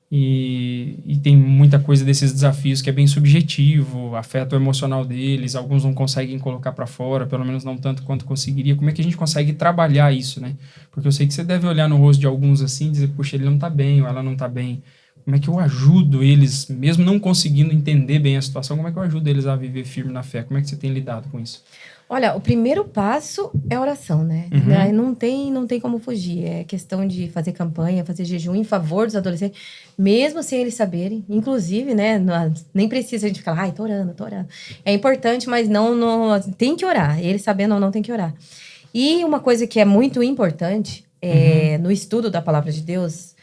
e tem muita coisa desses desafios que é bem subjetivo, afeta o emocional deles, alguns não conseguem colocar para fora, pelo menos não tanto quanto conseguiria. Como é que a gente consegue trabalhar isso, né? Porque eu sei que você deve olhar no rosto de alguns assim e dizer, puxa, ele não tá bem, ou ela não tá bem. Como é que eu ajudo eles, mesmo não conseguindo entender bem a situação, como é que eu ajudo eles a viver firme na fé? Como é que você tem lidado com isso?
Olha, o primeiro passo é a oração, né? Não tem como fugir. É questão de fazer campanha, fazer jejum em favor dos adolescentes, mesmo sem eles saberem. Inclusive, né? Nem precisa a gente ficar, ai, tô orando. É importante, mas não tem que orar. Eles sabendo ou não, tem que orar. E uma coisa que é muito importante, no estudo da palavra de Deus,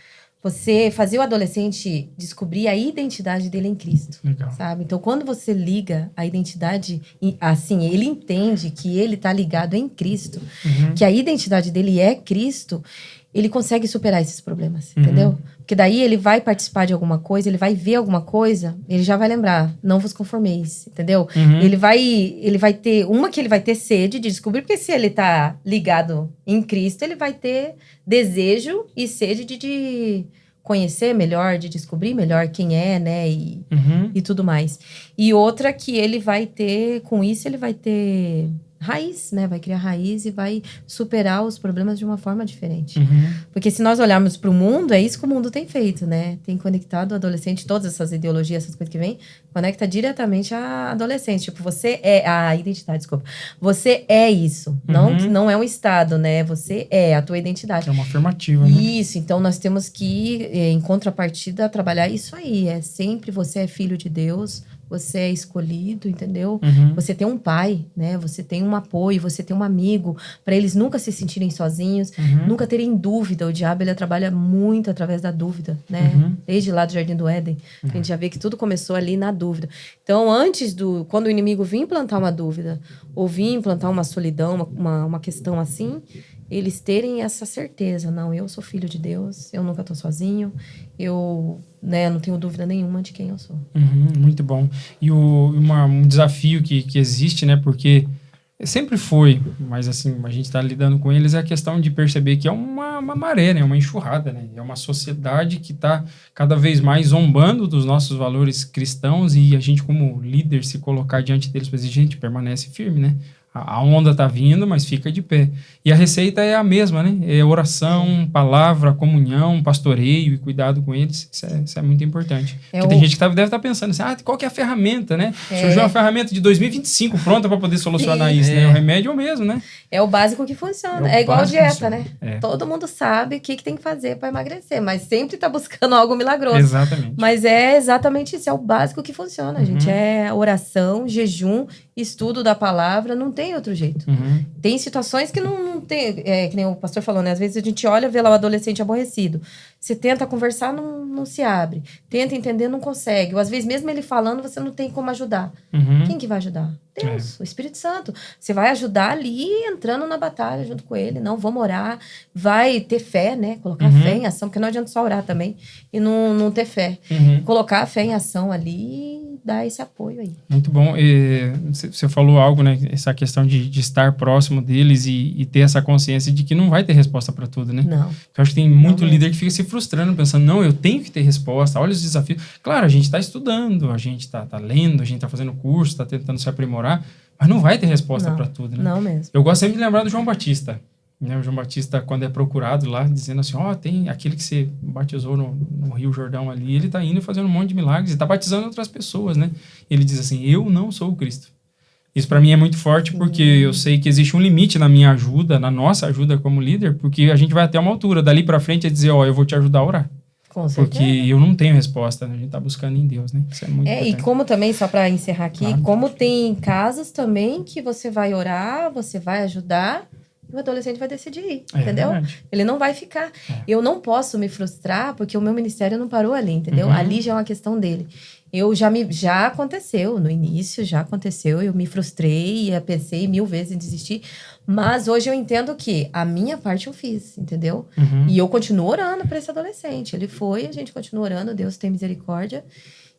você fazer o adolescente descobrir a identidade dele em Cristo.
Legal.
Sabe? Então, quando você liga a identidade, assim, ele entende que ele está ligado em Cristo, que a identidade dele é Cristo, ele consegue superar esses problemas, entendeu? Porque daí ele vai participar de alguma coisa, ele vai ver alguma coisa, ele já vai lembrar, não vos conformeis, entendeu? Ele vai ter, que ele vai ter sede de descobrir, porque se ele tá ligado em Cristo, ele vai ter desejo e sede de conhecer melhor, de descobrir melhor quem é, né, e tudo mais. E outra que ele vai ter, com isso ele vai ter raiz, né? Vai criar raiz e vai superar os problemas de uma forma diferente. Porque se nós olharmos para o mundo, é isso que o mundo tem feito, né? Tem conectado o adolescente, todas essas ideologias, essas coisas que vêm, conecta diretamente a adolescente. Tipo, você é a identidade, desculpa. Você é isso. Não é um estado, né? Você é a tua identidade.
É uma afirmativa, né?
Isso. Então, nós temos que, em contrapartida, trabalhar isso aí. É sempre você é filho de Deus, você é escolhido, entendeu? Você tem um pai, né? Você tem um apoio, você tem um amigo, para eles nunca se sentirem sozinhos, nunca terem dúvida. O diabo, ele trabalha muito através da dúvida, né? Desde lá do Jardim do Éden, a gente já vê que tudo começou ali na dúvida. Então, quando o inimigo vinha implantar uma dúvida, ou vinha implantar uma solidão, uma questão assim, eles terem essa certeza, não, eu sou filho de Deus, eu nunca tô sozinho, eu não tenho dúvida nenhuma de quem eu sou.
Muito bom. E um desafio que existe, né, porque sempre foi, mas assim, a gente está lidando com eles, é a questão de perceber que é uma maré, né, uma enxurrada, né, é uma sociedade que está cada vez mais zombando dos nossos valores cristãos e a gente como líder se colocar diante deles para dizer, gente, permanece firme, né, a onda está vindo, mas fica de pé. E a receita é a mesma, né? É oração, palavra, comunhão, pastoreio e cuidado com eles. Isso é muito importante. Porque tem gente que deve estar pensando assim, qual que é a ferramenta, né? Surgiu uma ferramenta de 2025 pronta para poder solucionar isso, né? O remédio é o mesmo, né?
É o básico que funciona. É igual dieta, né? Todo mundo sabe o que tem que fazer para emagrecer, mas sempre está buscando algo milagroso.
Exatamente.
Mas é exatamente isso, é o básico que funciona, gente. É oração, jejum, estudo da palavra, não tem tem outro jeito. Tem situações que não tem, que nem o pastor falou, né? Às vezes a gente olha, vê lá o adolescente aborrecido. Você tenta conversar, não se abre. Tenta entender, não consegue. Ou às vezes mesmo ele falando, você não tem como ajudar. Quem que vai ajudar? Deus, o Espírito Santo. Você vai ajudar ali, entrando na batalha junto com ele. Não, vamos orar. Vai ter fé, né? Colocar fé em ação, porque não adianta só orar também e não ter fé. Colocar a fé em ação ali e dar esse apoio aí.
Muito bom. Você falou algo, né? Essa questão de estar próximo deles e ter essa consciência de que não vai ter resposta para tudo, né?
Não.
Eu acho que tem muito líder que fica se frustrando, pensando, não, eu tenho que ter resposta, olha os desafios. Claro, a gente está estudando, a gente está lendo, a gente está fazendo curso, está tentando se aprimorar, mas não vai ter resposta para tudo, né?
Não mesmo.
Eu gosto sempre de lembrar do João Batista. Né? O João Batista, quando é procurado lá, dizendo assim, tem aquele que você batizou no Rio Jordão ali, ele está indo fazendo um monte de milagres e está batizando outras pessoas, né? Ele diz assim, eu não sou o Cristo. Isso para mim é muito forte, porque eu sei que existe um limite na minha ajuda, na nossa ajuda como líder, porque a gente vai até uma altura, dali para frente é dizer, eu vou te ajudar a orar.
Com certeza.
Porque eu não tenho resposta, né? A gente tá buscando em Deus, né? Isso é muito importante.
E como também, só para encerrar aqui,
claro.
Como tem casos também que você vai orar, você vai ajudar, e o adolescente vai decidir ir, entendeu?
Verdade.
Ele não vai ficar. Eu não posso me frustrar, porque o meu ministério não parou ali, entendeu? Ali já é uma questão dele. Já aconteceu, no início já aconteceu, eu me frustrei, pensei 1000 vezes em desistir, mas hoje eu entendo que a minha parte eu fiz, entendeu? E eu continuo orando para esse adolescente. Ele foi, a gente continua orando, Deus tem misericórdia,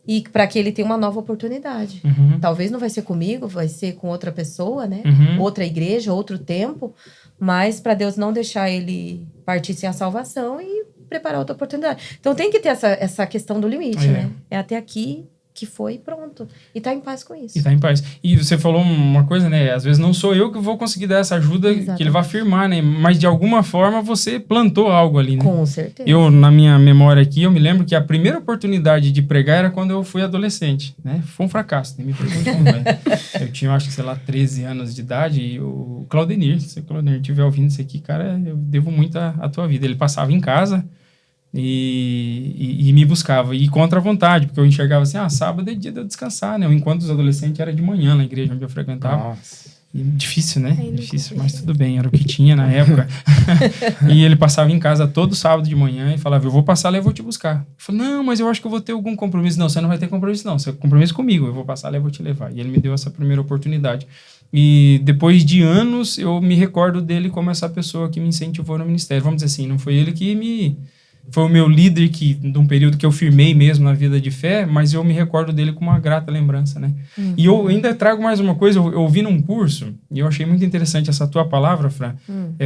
e para que ele tenha uma nova oportunidade. Talvez não vai ser comigo, vai ser com outra pessoa, né? Outra igreja, outro tempo, mas para Deus não deixar ele partir sem a salvação e preparar outra oportunidade. Então tem que ter essa questão do limite, né? É até aqui que foi pronto. E tá em paz com isso.
E tá em paz. E você falou uma coisa, né? Às vezes não sou eu que vou conseguir dar essa ajuda que ele vai afirmar, né? Mas de alguma forma você plantou algo ali, né?
Com certeza.
Eu, na minha memória aqui, eu me lembro que a primeira oportunidade de pregar era quando eu fui adolescente, né? Foi um fracasso, nem me pergunte como é. Eu tinha, acho que, 13 anos de idade e o Claudenir, se o Claudenir estiver ouvindo isso aqui, cara, eu devo muito à tua vida. Ele passava em casa e me buscava, e contra a vontade, porque eu enxergava assim, sábado é dia de eu descansar, né? Enquanto os adolescentes era de manhã na igreja onde eu frequentava. Nossa. E difícil, né? Difícil, mas tudo bem, era o que tinha na época. E ele passava em casa todo sábado de manhã e falava, eu vou passar lá e vou te buscar. Eu falei, não, mas eu acho que eu vou ter algum compromisso. Não, você não vai ter compromisso não, você tem compromisso comigo, eu vou passar lá e vou te levar. E ele me deu essa primeira oportunidade. E depois de anos, eu me recordo dele como essa pessoa que me incentivou no ministério. Vamos dizer assim, não foi ele que foi o meu líder de um período que eu firmei mesmo na vida de fé, mas eu me recordo dele com uma grata lembrança, né? E eu ainda trago mais uma coisa, eu ouvi num curso, e eu achei muito interessante essa tua palavra, Fran.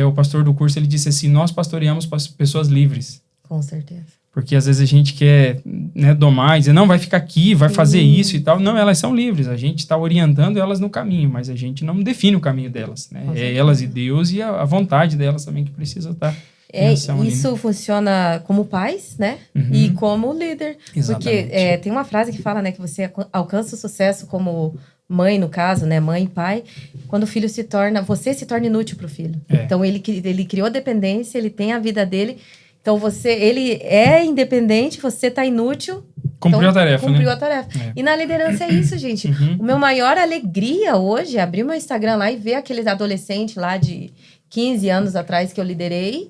O pastor do curso, ele disse assim, nós pastoreamos pessoas livres.
Com certeza.
Porque às vezes a gente quer, né, domar e dizer, não, vai ficar aqui, vai fazer isso e tal. Não, elas são livres, a gente está orientando elas no caminho, mas a gente não define o caminho delas, né? É elas e Deus e a vontade delas também que precisa estar.
Isso funciona como pais, né? E como líder.
Exatamente.
Porque tem uma frase que fala, né, que você alcança o sucesso como mãe, no caso, né, mãe e pai, quando o filho você se torna inútil para o filho. Então ele criou a dependência, ele tem a vida dele. Então ele é independente, você tá inútil.
Cumpriu a tarefa, né?
Cumpriu a tarefa. E na liderança é isso, gente. O meu maior alegria hoje é abrir meu Instagram lá e ver aqueles adolescentes lá de 15 anos atrás que eu liderei,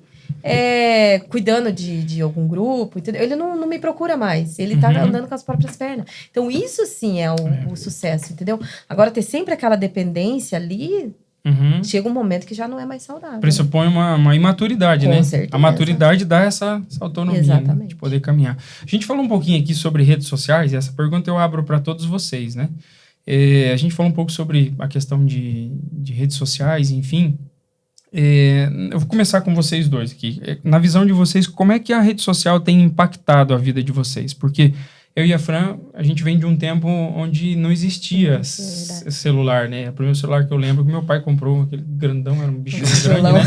cuidando de algum grupo, entendeu? Ele não me procura mais, ele tá andando com as próprias pernas. Então isso sim é o sucesso, entendeu? Agora ter sempre aquela dependência ali, chega um momento que já não é mais saudável.
Pressupõe uma imaturidade, né?
Com certeza.
A maturidade dá essa autonomia, né? De poder caminhar. A gente falou um pouquinho aqui sobre redes sociais, e essa pergunta eu abro para todos vocês, né? A gente falou um pouco sobre a questão de redes sociais, enfim. Eu vou começar com vocês dois aqui. Na visão de vocês, como é que a rede social tem impactado a vida de vocês? Porque eu e a Fran, a gente vem de um tempo onde não existia celular, né? O primeiro celular que eu lembro que meu pai comprou, aquele grandão, era um bicho grande, né?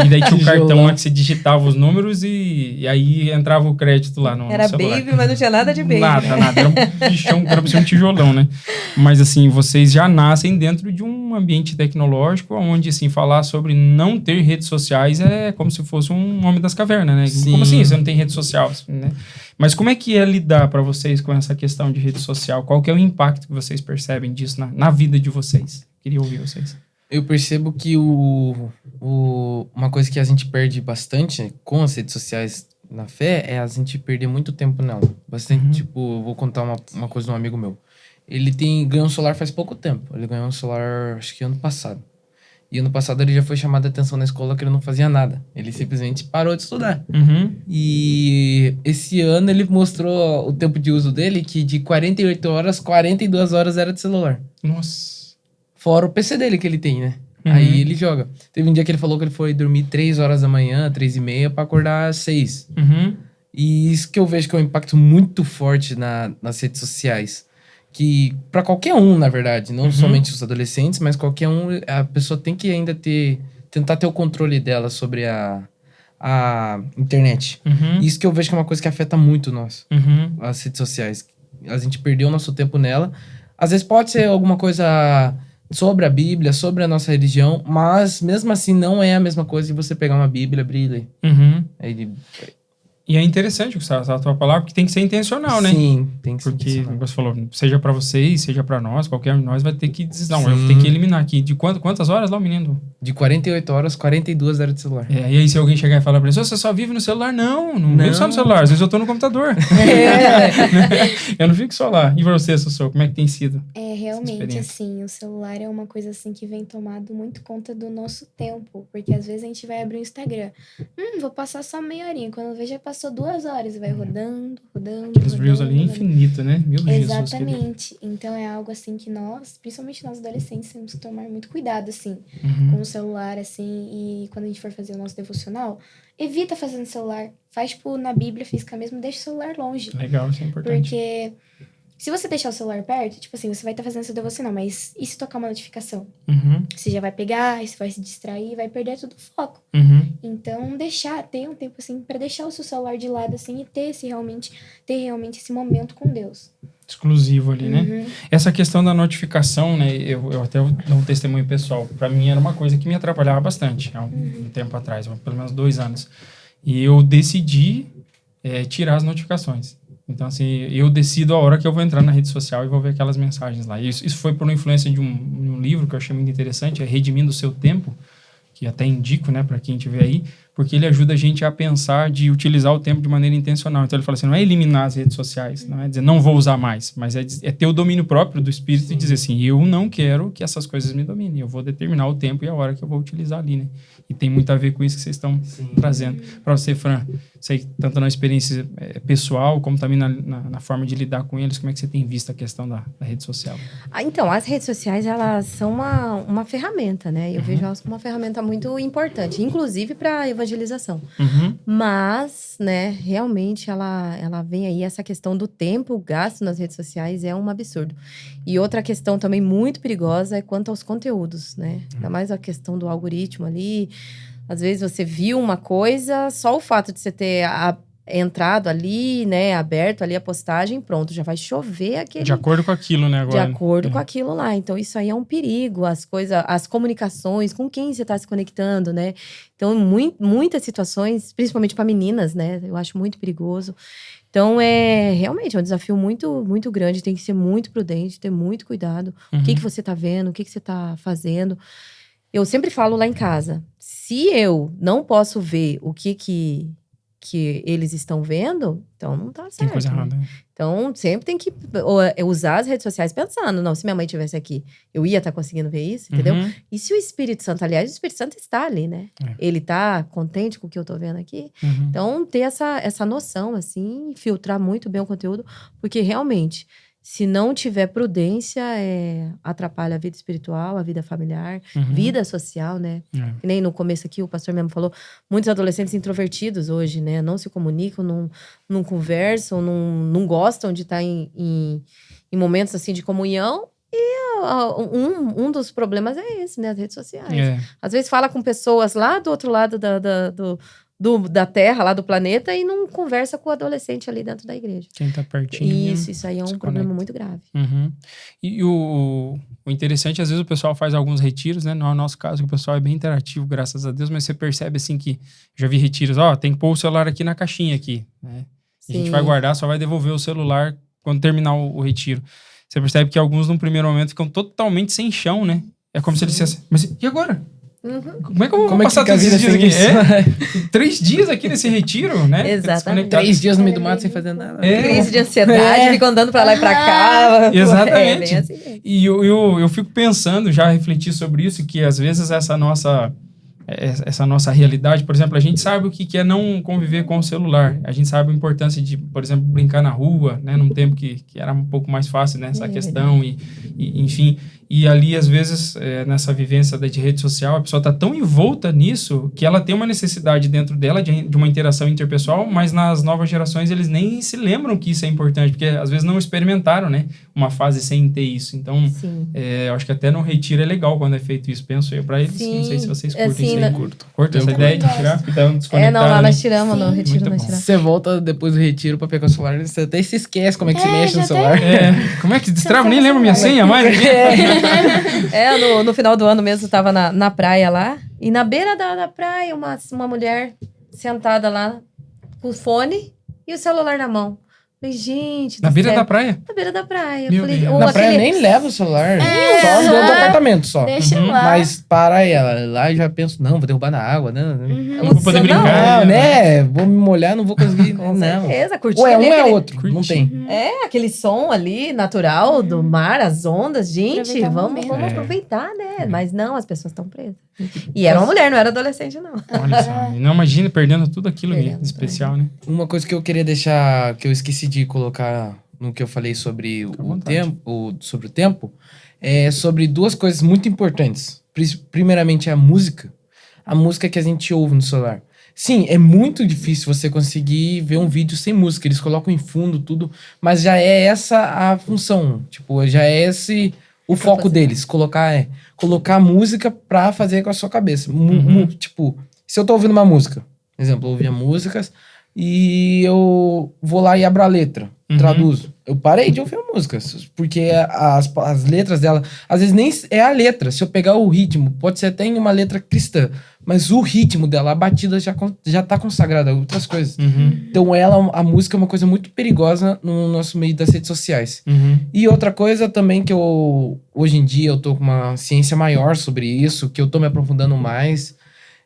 E daí tinha o cartão lá que você digitava os números e aí entrava o crédito lá no
era
celular.
baby, mas não tinha nada de baby.
Nada. Era um bichão, era um tijolão, né? Mas assim, vocês já nascem dentro de um ambiente tecnológico onde, assim, falar sobre não ter redes sociais é como se fosse um homem das cavernas, né? Sim. Como assim? Você não tem rede social, né? Mas como é que é lidar para vocês com essa questão de rede social? Qual que é o impacto que vocês percebem disso na vida de vocês? Queria ouvir vocês.
Eu percebo que uma coisa que a gente perde bastante com as redes sociais na fé é a gente perder muito tempo nela. Bastante, vou contar uma coisa de um amigo meu. Ele ganhou um celular faz pouco tempo. Ele ganhou um celular, acho que ano passado. E ano passado ele já foi chamado a atenção na escola que ele não fazia nada. Ele simplesmente parou de estudar. E esse ano ele mostrou o tempo de uso dele, que de 48 horas, 42 horas era de celular.
Nossa.
Fora o PC dele que ele tem, né? Aí ele joga. Teve um dia que ele falou que ele foi dormir 3 horas da manhã, 3h30, pra acordar às 6. E isso que eu vejo que é um impacto muito forte nas redes sociais. Que pra qualquer um, na verdade, não somente os adolescentes, mas qualquer um, a pessoa tem que ainda tentar ter o controle dela sobre a internet. Isso que eu vejo que é uma coisa que afeta muito nós, as redes sociais. A gente perdeu o nosso tempo nela. Às vezes pode ser alguma coisa sobre a Bíblia, sobre a nossa religião, mas mesmo assim não é a mesma coisa que você pegar uma Bíblia, abrir e ler.
E é interessante usar a tua palavra, porque tem que ser intencional, né?
Sim, tem que ser
porque,
intencional.
como você falou, seja pra vocês, seja pra nós, qualquer um de nós vai ter que dizer, não, eu tenho que eliminar aqui. De quantas horas lá o menino?
De 48 horas, 42 era de celular.
E aí se alguém chegar e falar pra ele, você só vive no celular? Não vivo só no celular, às vezes eu tô no computador. Eu não fico só lá. E pra você, Sossô, como é que tem sido?
Realmente, assim, o celular é uma coisa, assim, que vem tomado muito conta do nosso tempo. Porque às vezes a gente vai abrir o Instagram. Vou passar só meia horinha. Quando vejo, já passou 2 horas e vai rodando.
Aqueles reels ali infinito, né? Meu Deus.
Exatamente. Então é algo, assim, que nós, principalmente nós adolescentes, temos que tomar muito cuidado, assim, com o celular, assim. E quando a gente for fazer o nosso devocional, evita fazer no celular. Faz, tipo, na Bíblia física mesmo, deixa o celular longe.
Legal, isso é importante.
Porque se você deixar o celular perto, tipo assim, você vai estar fazendo seu devocional, mas e se tocar uma notificação? Você já vai pegar, você vai se distrair, vai perder todo o foco. Então, ter um tempo, assim, pra deixar o seu celular de lado, assim, e ter realmente esse momento com Deus.
Exclusivo ali, né? Essa questão da notificação, né? Eu até dou um testemunho pessoal. Pra mim era uma coisa que me atrapalhava bastante há um tempo atrás, pelo menos 2 anos. E eu decidi tirar as notificações. Então, assim, eu decido a hora que eu vou entrar na rede social e vou ver aquelas mensagens lá. Isso foi por uma influência de um livro que eu achei muito interessante, é Redimindo o Seu Tempo, que até indico, né, para quem estiver aí, porque ele ajuda a gente a pensar de utilizar o tempo de maneira intencional. Então, ele fala assim, não é eliminar as redes sociais, não é dizer, não vou usar mais, mas é ter o domínio próprio do espírito e dizer assim, eu não quero que essas coisas me dominem, eu vou determinar o tempo e a hora que eu vou utilizar ali, né? E tem muito a ver com isso que vocês estão trazendo. Para você, Fran, sei tanto na experiência pessoal, como também na forma de lidar com eles, como é que você tem visto a questão da rede social?
Então, as redes sociais, elas são uma ferramenta, né? Eu vejo elas como uma ferramenta muito importante, inclusive para evangelização. Mas, né, realmente, ela vem aí, essa questão do tempo gasto nas redes sociais é um absurdo. E outra questão também muito perigosa é quanto aos conteúdos, né? Ainda mais a questão do algoritmo ali. Às vezes você viu uma coisa, só o fato de você ter entrado ali, né, aberto ali a postagem, pronto, já vai chover aquele...
De acordo com aquilo, né, agora.
De acordo com aquilo lá. Então, isso aí é um perigo, as comunicações, com quem você está se conectando, né? Então, muitas situações, principalmente para meninas, né, eu acho muito perigoso. Então, realmente é um desafio muito, muito grande, tem que ser muito prudente, ter muito cuidado. O que você está vendo, o que você está fazendo. Eu sempre falo lá em casa, se eu não posso ver o que eles estão vendo, então não tá certo.
Tem coisa errada. Né?
Então, sempre tem que usar as redes sociais pensando, não, se minha mãe estivesse aqui, eu ia estar conseguindo ver isso, entendeu? E se o Espírito Santo, aliás, o Espírito Santo está ali, né? Ele tá contente com o que eu tô vendo aqui. Então, ter essa noção, assim, filtrar muito bem o conteúdo, porque realmente... Se não tiver prudência, atrapalha a vida espiritual, a vida familiar, vida social, né? Que nem no começo aqui o pastor mesmo falou, muitos adolescentes introvertidos hoje, né? Não se comunicam, não conversam, não gostam de estar em momentos assim de comunhão. E um dos problemas é esse, né? As redes sociais. Às vezes fala com pessoas lá do outro lado da Terra, lá do planeta, e não conversa com o adolescente ali dentro da igreja.
Quem tá pertinho.
Isso aí é um problema muito grave.
E o interessante, às vezes o pessoal faz alguns retiros, né? Não é o nosso caso, que o pessoal é bem interativo, graças a Deus, mas você percebe assim que, já vi retiros, tem que pôr o celular aqui na caixinha aqui, né? A gente vai guardar, só vai devolver o celular quando terminar o retiro. Você percebe que alguns, num primeiro momento, ficam totalmente sem chão, né? É como se ele dissesse, mas e agora? Como é que eu vou passar
todos
esses dias
aqui?
3 dias aqui nesse retiro, né?
Exatamente.
3 dias no meio do mato sem fazer nada.
Crise de ansiedade, ficam andando pra lá e pra cá.
Exatamente.
Bem assim.
E eu fico pensando, já refleti sobre isso, que às vezes essa nossa realidade, por exemplo, a gente sabe o que é não conviver com o celular. A gente sabe a importância de, por exemplo, brincar na rua, né? Num tempo que era um pouco mais fácil, né? Essa questão e enfim... E ali, às vezes, nessa vivência de rede social, a pessoa está tão envolta nisso que ela tem uma necessidade dentro dela de uma interação interpessoal, mas nas novas gerações eles nem se lembram que isso é importante, porque às vezes não experimentaram, né? Uma fase sem ter isso. Então, eu acho que até no retiro é legal quando é feito isso, penso eu. Para eles, não sei se vocês curtem isso aí. Curto essa ideia de tirar, então desconectar.
Lá nós tiramos no retiro.
Você volta depois do retiro para pegar o celular, você até se esquece como é que se mexe no celular.
Como é que destrava? Nem lembro minha senha mais.
No final do ano mesmo, tava na praia lá. E na beira da praia, uma mulher sentada lá com o fone e o celular na mão. Falei, gente.
Na beira da praia?
Na beira da praia.
Falei,
na praia nem leva o celular. Só dentro do apartamento só.
Deixa lá.
Mas para ela. Lá eu já penso, não, vou derrubar na água.
Não vou poder brincar.
Não, né? Vou me molhar, não vou conseguir.
Com certeza, curtir.
Ou é um é outro. Não tem.
Aquele som ali, natural, do mar, as ondas. Gente, vamos aproveitar, né? Mas não, as pessoas estão presas. E era uma mulher, não era adolescente, não.
Olha só. Não imagina perdendo tudo aquilo de especial, né?
Uma coisa que eu queria deixar, que eu esqueci de colocar no que eu falei sobre o tempo, é sobre 2 coisas muito importantes. Primeiramente, a música que a gente ouve no celular. Sim, é muito difícil você conseguir ver um vídeo sem música. Eles colocam em fundo tudo, mas já é essa a função. Tipo, já é esse o foco deles. Colocar música pra fazer com a sua cabeça. Tipo, se eu tô ouvindo uma música, por exemplo, eu ouvia músicas e eu vou lá e abro a letra, traduzo. Eu parei de ouvir músicas, porque as letras dela, às vezes nem é a letra. Se eu pegar o ritmo, pode ser até em uma letra cristã, mas o ritmo dela, a batida já tá consagrada a outras coisas. Então a música é uma coisa muito perigosa no nosso meio das redes sociais. E outra coisa também que hoje em dia eu tô com uma ciência maior sobre isso, que eu tô me aprofundando mais,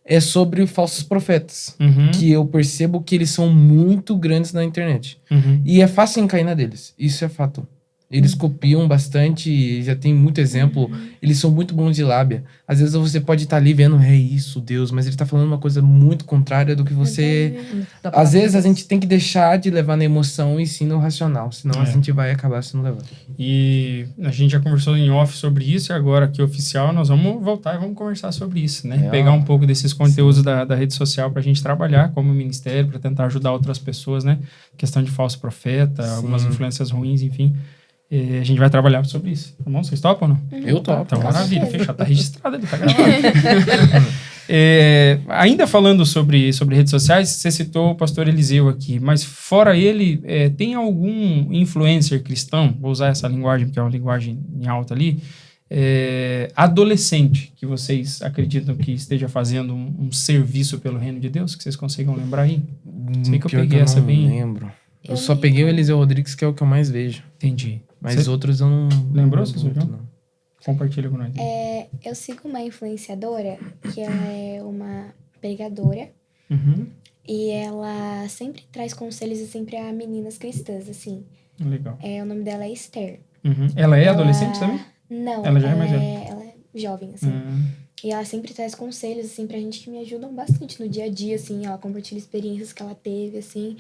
é sobre falsos profetas, que eu percebo que eles são muito grandes na internet. E é fácil cair na deles, isso é fato. Eles copiam bastante, já tem muito exemplo. Eles são muito bons de lábia. Às vezes você pode estar ali vendo, é isso, Deus, mas ele tá falando uma coisa muito contrária do que você... Às vezes a gente tem que deixar de levar na emoção e sim no racional, senão a gente vai acabar sendo levado.
E a gente já conversou em off sobre isso, e agora aqui oficial nós vamos voltar e vamos conversar sobre isso, né? Pegar um pouco desses conteúdos da rede social pra gente trabalhar como ministério, pra tentar ajudar outras pessoas, né? Questão de falso profeta, algumas influências ruins, enfim. E a gente vai trabalhar sobre isso, tá bom? Vocês topam ou não?
Eu topo.
Então, maravilha, fechado. Tá registrado ali, tá gravado. Ainda falando sobre redes sociais, você citou o pastor Eliseu aqui, mas fora ele, tem algum influencer cristão, vou usar essa linguagem, porque é uma linguagem em alta ali, adolescente, que vocês acreditam que esteja fazendo um serviço pelo reino de Deus, que vocês consigam lembrar aí? Sei que eu peguei essa bem...
Eu não lembro. Eu só peguei o Eliseu Rodrigues, que é o que eu mais vejo.
Entendi.
Mas outros eu não...
Lembrou, César? Compartilha com nós.
Eu sigo uma influenciadora, que ela é uma pregadora. E ela sempre traz conselhos e sempre a meninas cristãs, assim.
Legal.
O nome dela é Esther.
Ela é adolescente também?
Não.
Ela já é mais velha?
Ela é jovem, assim. E ela sempre traz conselhos, assim, pra gente que me ajudam bastante no dia a dia, assim. Ela compartilha experiências que ela teve, assim.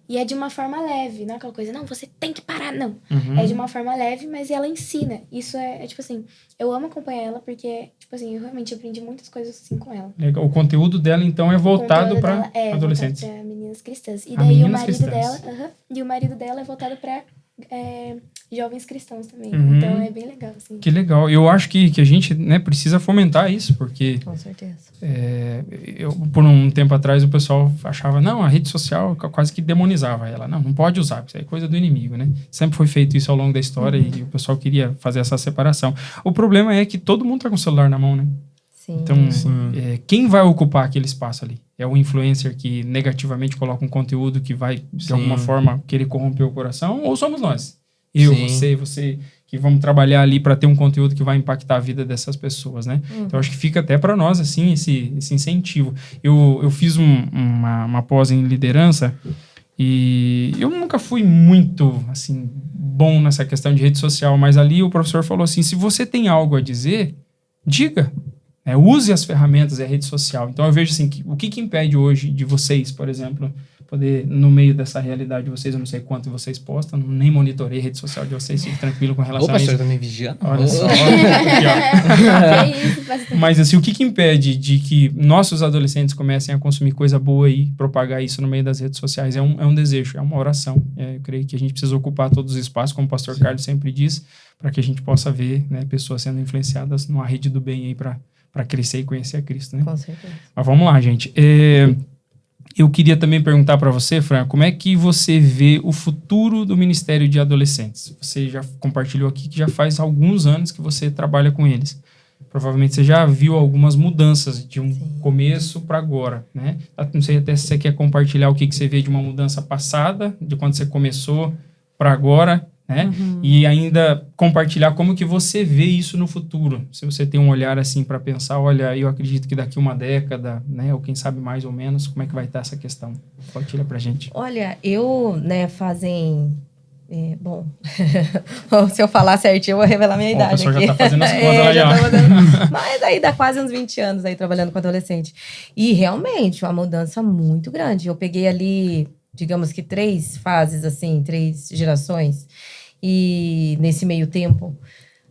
E é de uma forma leve, não é aquela coisa, não, você tem que parar, não. É de uma forma leve, mas ela ensina. Isso é tipo assim, eu amo acompanhar ela porque, tipo assim, eu realmente aprendi muitas coisas assim com ela.
Legal. O conteúdo dela, então, é voltado para adolescentes.
Voltado pra meninas cristãs. E daí o marido dela é voltado para jovens cristãos também. Então é bem legal, assim.
Que legal. Eu acho que a gente, né, precisa fomentar isso, porque...
Com certeza.
Por um tempo atrás, o pessoal achava, não, a rede social quase que demonizava ela. Não pode usar, isso é coisa do inimigo, né? Sempre foi feito isso ao longo da história e o pessoal queria fazer essa separação. O problema é que todo mundo tá com o celular na mão, né?
Sim.
Então, quem vai ocupar aquele espaço ali? É o influencer que negativamente coloca um conteúdo que vai, de alguma forma, querer corromper o coração? Ou somos nós? Eu, você que vamos trabalhar ali para ter um conteúdo que vai impactar a vida dessas pessoas, né? Então, acho que fica até para nós, assim, esse incentivo. Eu fiz uma pós em liderança e eu nunca fui muito, assim, bom nessa questão de rede social, mas ali o professor falou assim, se você tem algo a dizer, diga. Use as ferramentas da rede social. Então, eu vejo assim, o que impede hoje de vocês, por exemplo, poder, no meio dessa realidade de vocês, eu não sei quanto vocês postam, nem monitorei a rede social de vocês, fique tranquilo com relação a isso.
Pastor, tá me vigiando?
Olha só. Mas assim, o que impede de que nossos adolescentes comecem a consumir coisa boa e propagar isso no meio das redes sociais? É um desejo, é uma oração. Eu creio que a gente precisa ocupar todos os espaços, como o pastor Carlos sempre diz, para que a gente possa ver, né, pessoas sendo influenciadas numa rede do bem aí para crescer e conhecer a Cristo, né?
Com certeza.
Mas vamos lá, gente. Eu queria também perguntar para você, Fran, como é que você vê o futuro do Ministério de Adolescentes? Você já compartilhou aqui que já faz alguns anos que você trabalha com eles. Provavelmente você já viu algumas mudanças de um começo para agora, né? Não sei até se você quer compartilhar o que você vê de uma mudança passada, de quando você começou para agora, né? E ainda compartilhar como que você vê isso no futuro. Se você tem um olhar assim para pensar, olha, eu acredito que daqui uma década, né, ou quem sabe mais ou menos, como é que vai estar essa questão? Compartilha pra gente.
Olha, fazem... bom, se eu falar certinho, eu vou revelar minha idade aqui. O pessoal já tá fazendo as contas lá já. Mas aí dá quase uns 20 anos aí trabalhando com adolescente. E realmente, uma mudança muito grande. Eu peguei ali, digamos que 3 fases, assim, 3 gerações. E nesse meio tempo,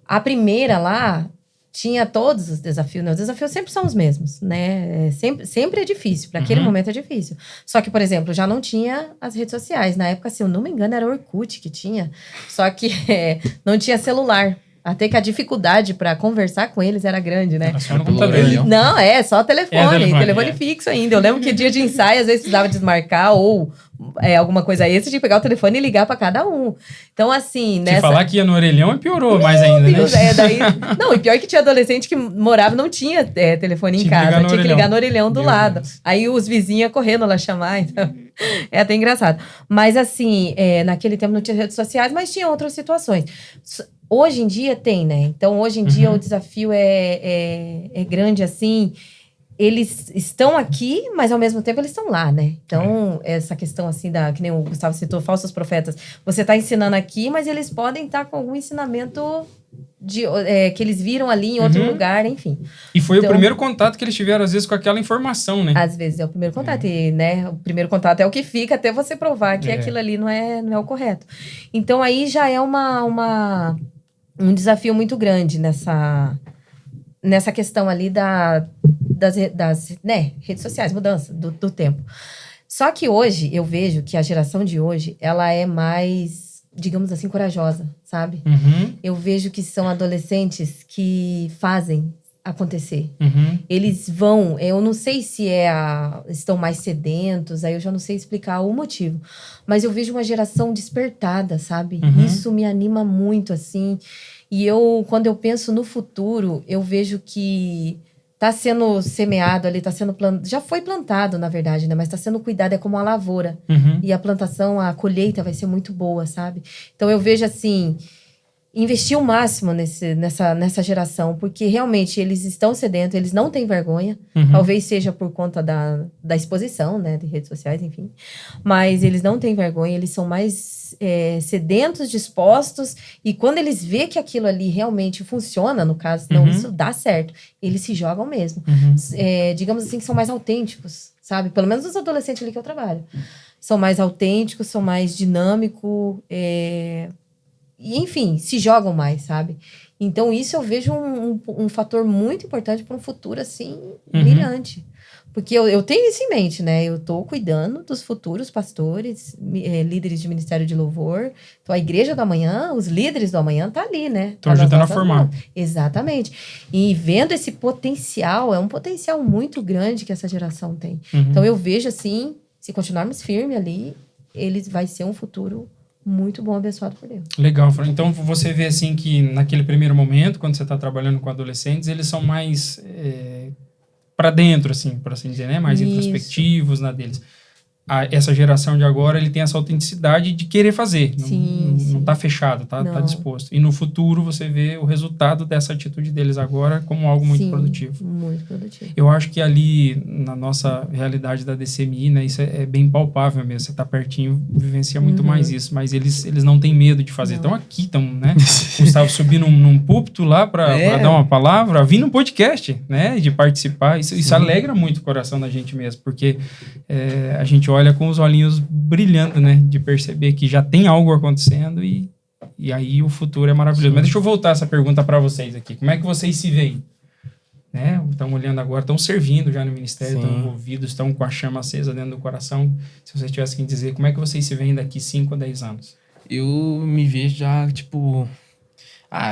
a primeira lá tinha todos os desafios, né? Os desafios sempre são os mesmos, né? Sempre é difícil, para aquele momento é difícil. Só que, por exemplo, já não tinha as redes sociais. Na época, se eu não me engano, era o Orkut que tinha. Só que não tinha celular. Até que a dificuldade para conversar com eles era grande, né?
Era só no computador.
Não, só telefone fixo ainda. Eu lembro que dia de ensaio, às vezes precisava desmarcar ou alguma coisa extra, tinha que pegar o telefone e ligar para cada um. Então, assim,
Se falar que ia no orelhão, piorou mais ainda, Deus, né?
Não, e pior que tinha adolescente que morava, não tinha telefone em casa, tinha que ligar no orelhão do lado. Deus. Aí os vizinhos iam correndo lá chamar, então é até engraçado. Mas, assim, naquele tempo não tinha redes sociais, mas tinha outras situações. Hoje em dia tem, né? Então, hoje em dia o desafio é grande, assim. Eles estão aqui, mas ao mesmo tempo eles estão lá, né? Então, essa questão, assim, que nem o Gustavo citou, falsos profetas. Você está ensinando aqui, mas eles podem estar com algum ensinamento que eles viram ali em outro lugar, enfim.
E foi o primeiro contato que eles tiveram, às vezes, com aquela informação, né?
Às vezes é o primeiro contato, e, né? O primeiro contato é o que fica até você provar que aquilo ali não é o correto. Então, aí já é um desafio muito grande nessa questão ali das redes sociais, mudança do tempo. Só que hoje, eu vejo que a geração de hoje, ela é mais, digamos assim, corajosa, sabe? Eu vejo que são adolescentes que fazem acontecer. Eles vão, eu não sei se estão mais sedentos, aí eu já não sei explicar o motivo, mas eu vejo uma geração despertada, sabe? Isso me anima muito, assim. E quando eu penso no futuro, eu vejo que está sendo semeado ali, está sendo plantado, já foi plantado, na verdade, né? Mas está sendo cuidado, é como uma lavoura. E a plantação, a colheita vai ser muito boa, sabe? Então eu vejo assim, investir o máximo nessa geração, porque realmente eles estão sedentos, eles não têm vergonha, talvez seja por conta da exposição, né, de redes sociais, enfim, mas eles não têm vergonha, eles são mais sedentos, dispostos, e quando eles vê que aquilo ali realmente funciona, no caso, não, isso dá certo, eles se jogam mesmo. Digamos assim, que são mais autênticos, sabe? Pelo menos os adolescentes ali que eu trabalho. São mais autênticos, são mais dinâmicos, e, enfim, se jogam mais, sabe? Então, isso eu vejo um fator muito importante para um futuro, assim, brilhante. Porque eu tenho isso em mente, né? Eu tô cuidando dos futuros pastores, líderes de ministério de louvor. Então, a igreja do amanhã, os líderes do amanhã tá ali, né?
Estão ajudando a formar.
Exatamente. E vendo esse potencial, é um potencial muito grande que essa geração tem. Então, eu vejo, assim, se continuarmos firmes ali, vai ser um futuro muito bom, abençoado por Deus.
Legal, Fran. Então, você vê, assim, que naquele primeiro momento, quando você está trabalhando com adolescentes, eles são mais para dentro, assim, por assim dizer, né? Mais introspectivos na deles. essa geração de agora, ele tem essa autenticidade de querer fazer. Não tá fechado, tá disposto. E no futuro, você vê o resultado dessa atitude deles agora como algo muito produtivo.
Muito produtivo.
Eu acho que ali, na nossa realidade da DCMI, né, isso é bem palpável mesmo. Você tá pertinho, vivencia muito mais isso. Mas eles não têm medo de fazer. Estão aqui, né? Gustavo subir num púlpito lá para dar uma palavra, vir num podcast, né? De participar. Isso alegra muito o coração da gente mesmo, porque a gente olha com os olhinhos brilhando, né? De perceber que já tem algo acontecendo e aí o futuro é maravilhoso. Mas deixa eu voltar essa pergunta para vocês aqui. Como é que vocês se veem? Né? Estão olhando agora, estão servindo já no ministério, estão envolvidos, estão com a chama acesa dentro do coração. Se vocês tivessem que dizer, como é que vocês se veem daqui 5 a 10 anos?
Eu me vejo já,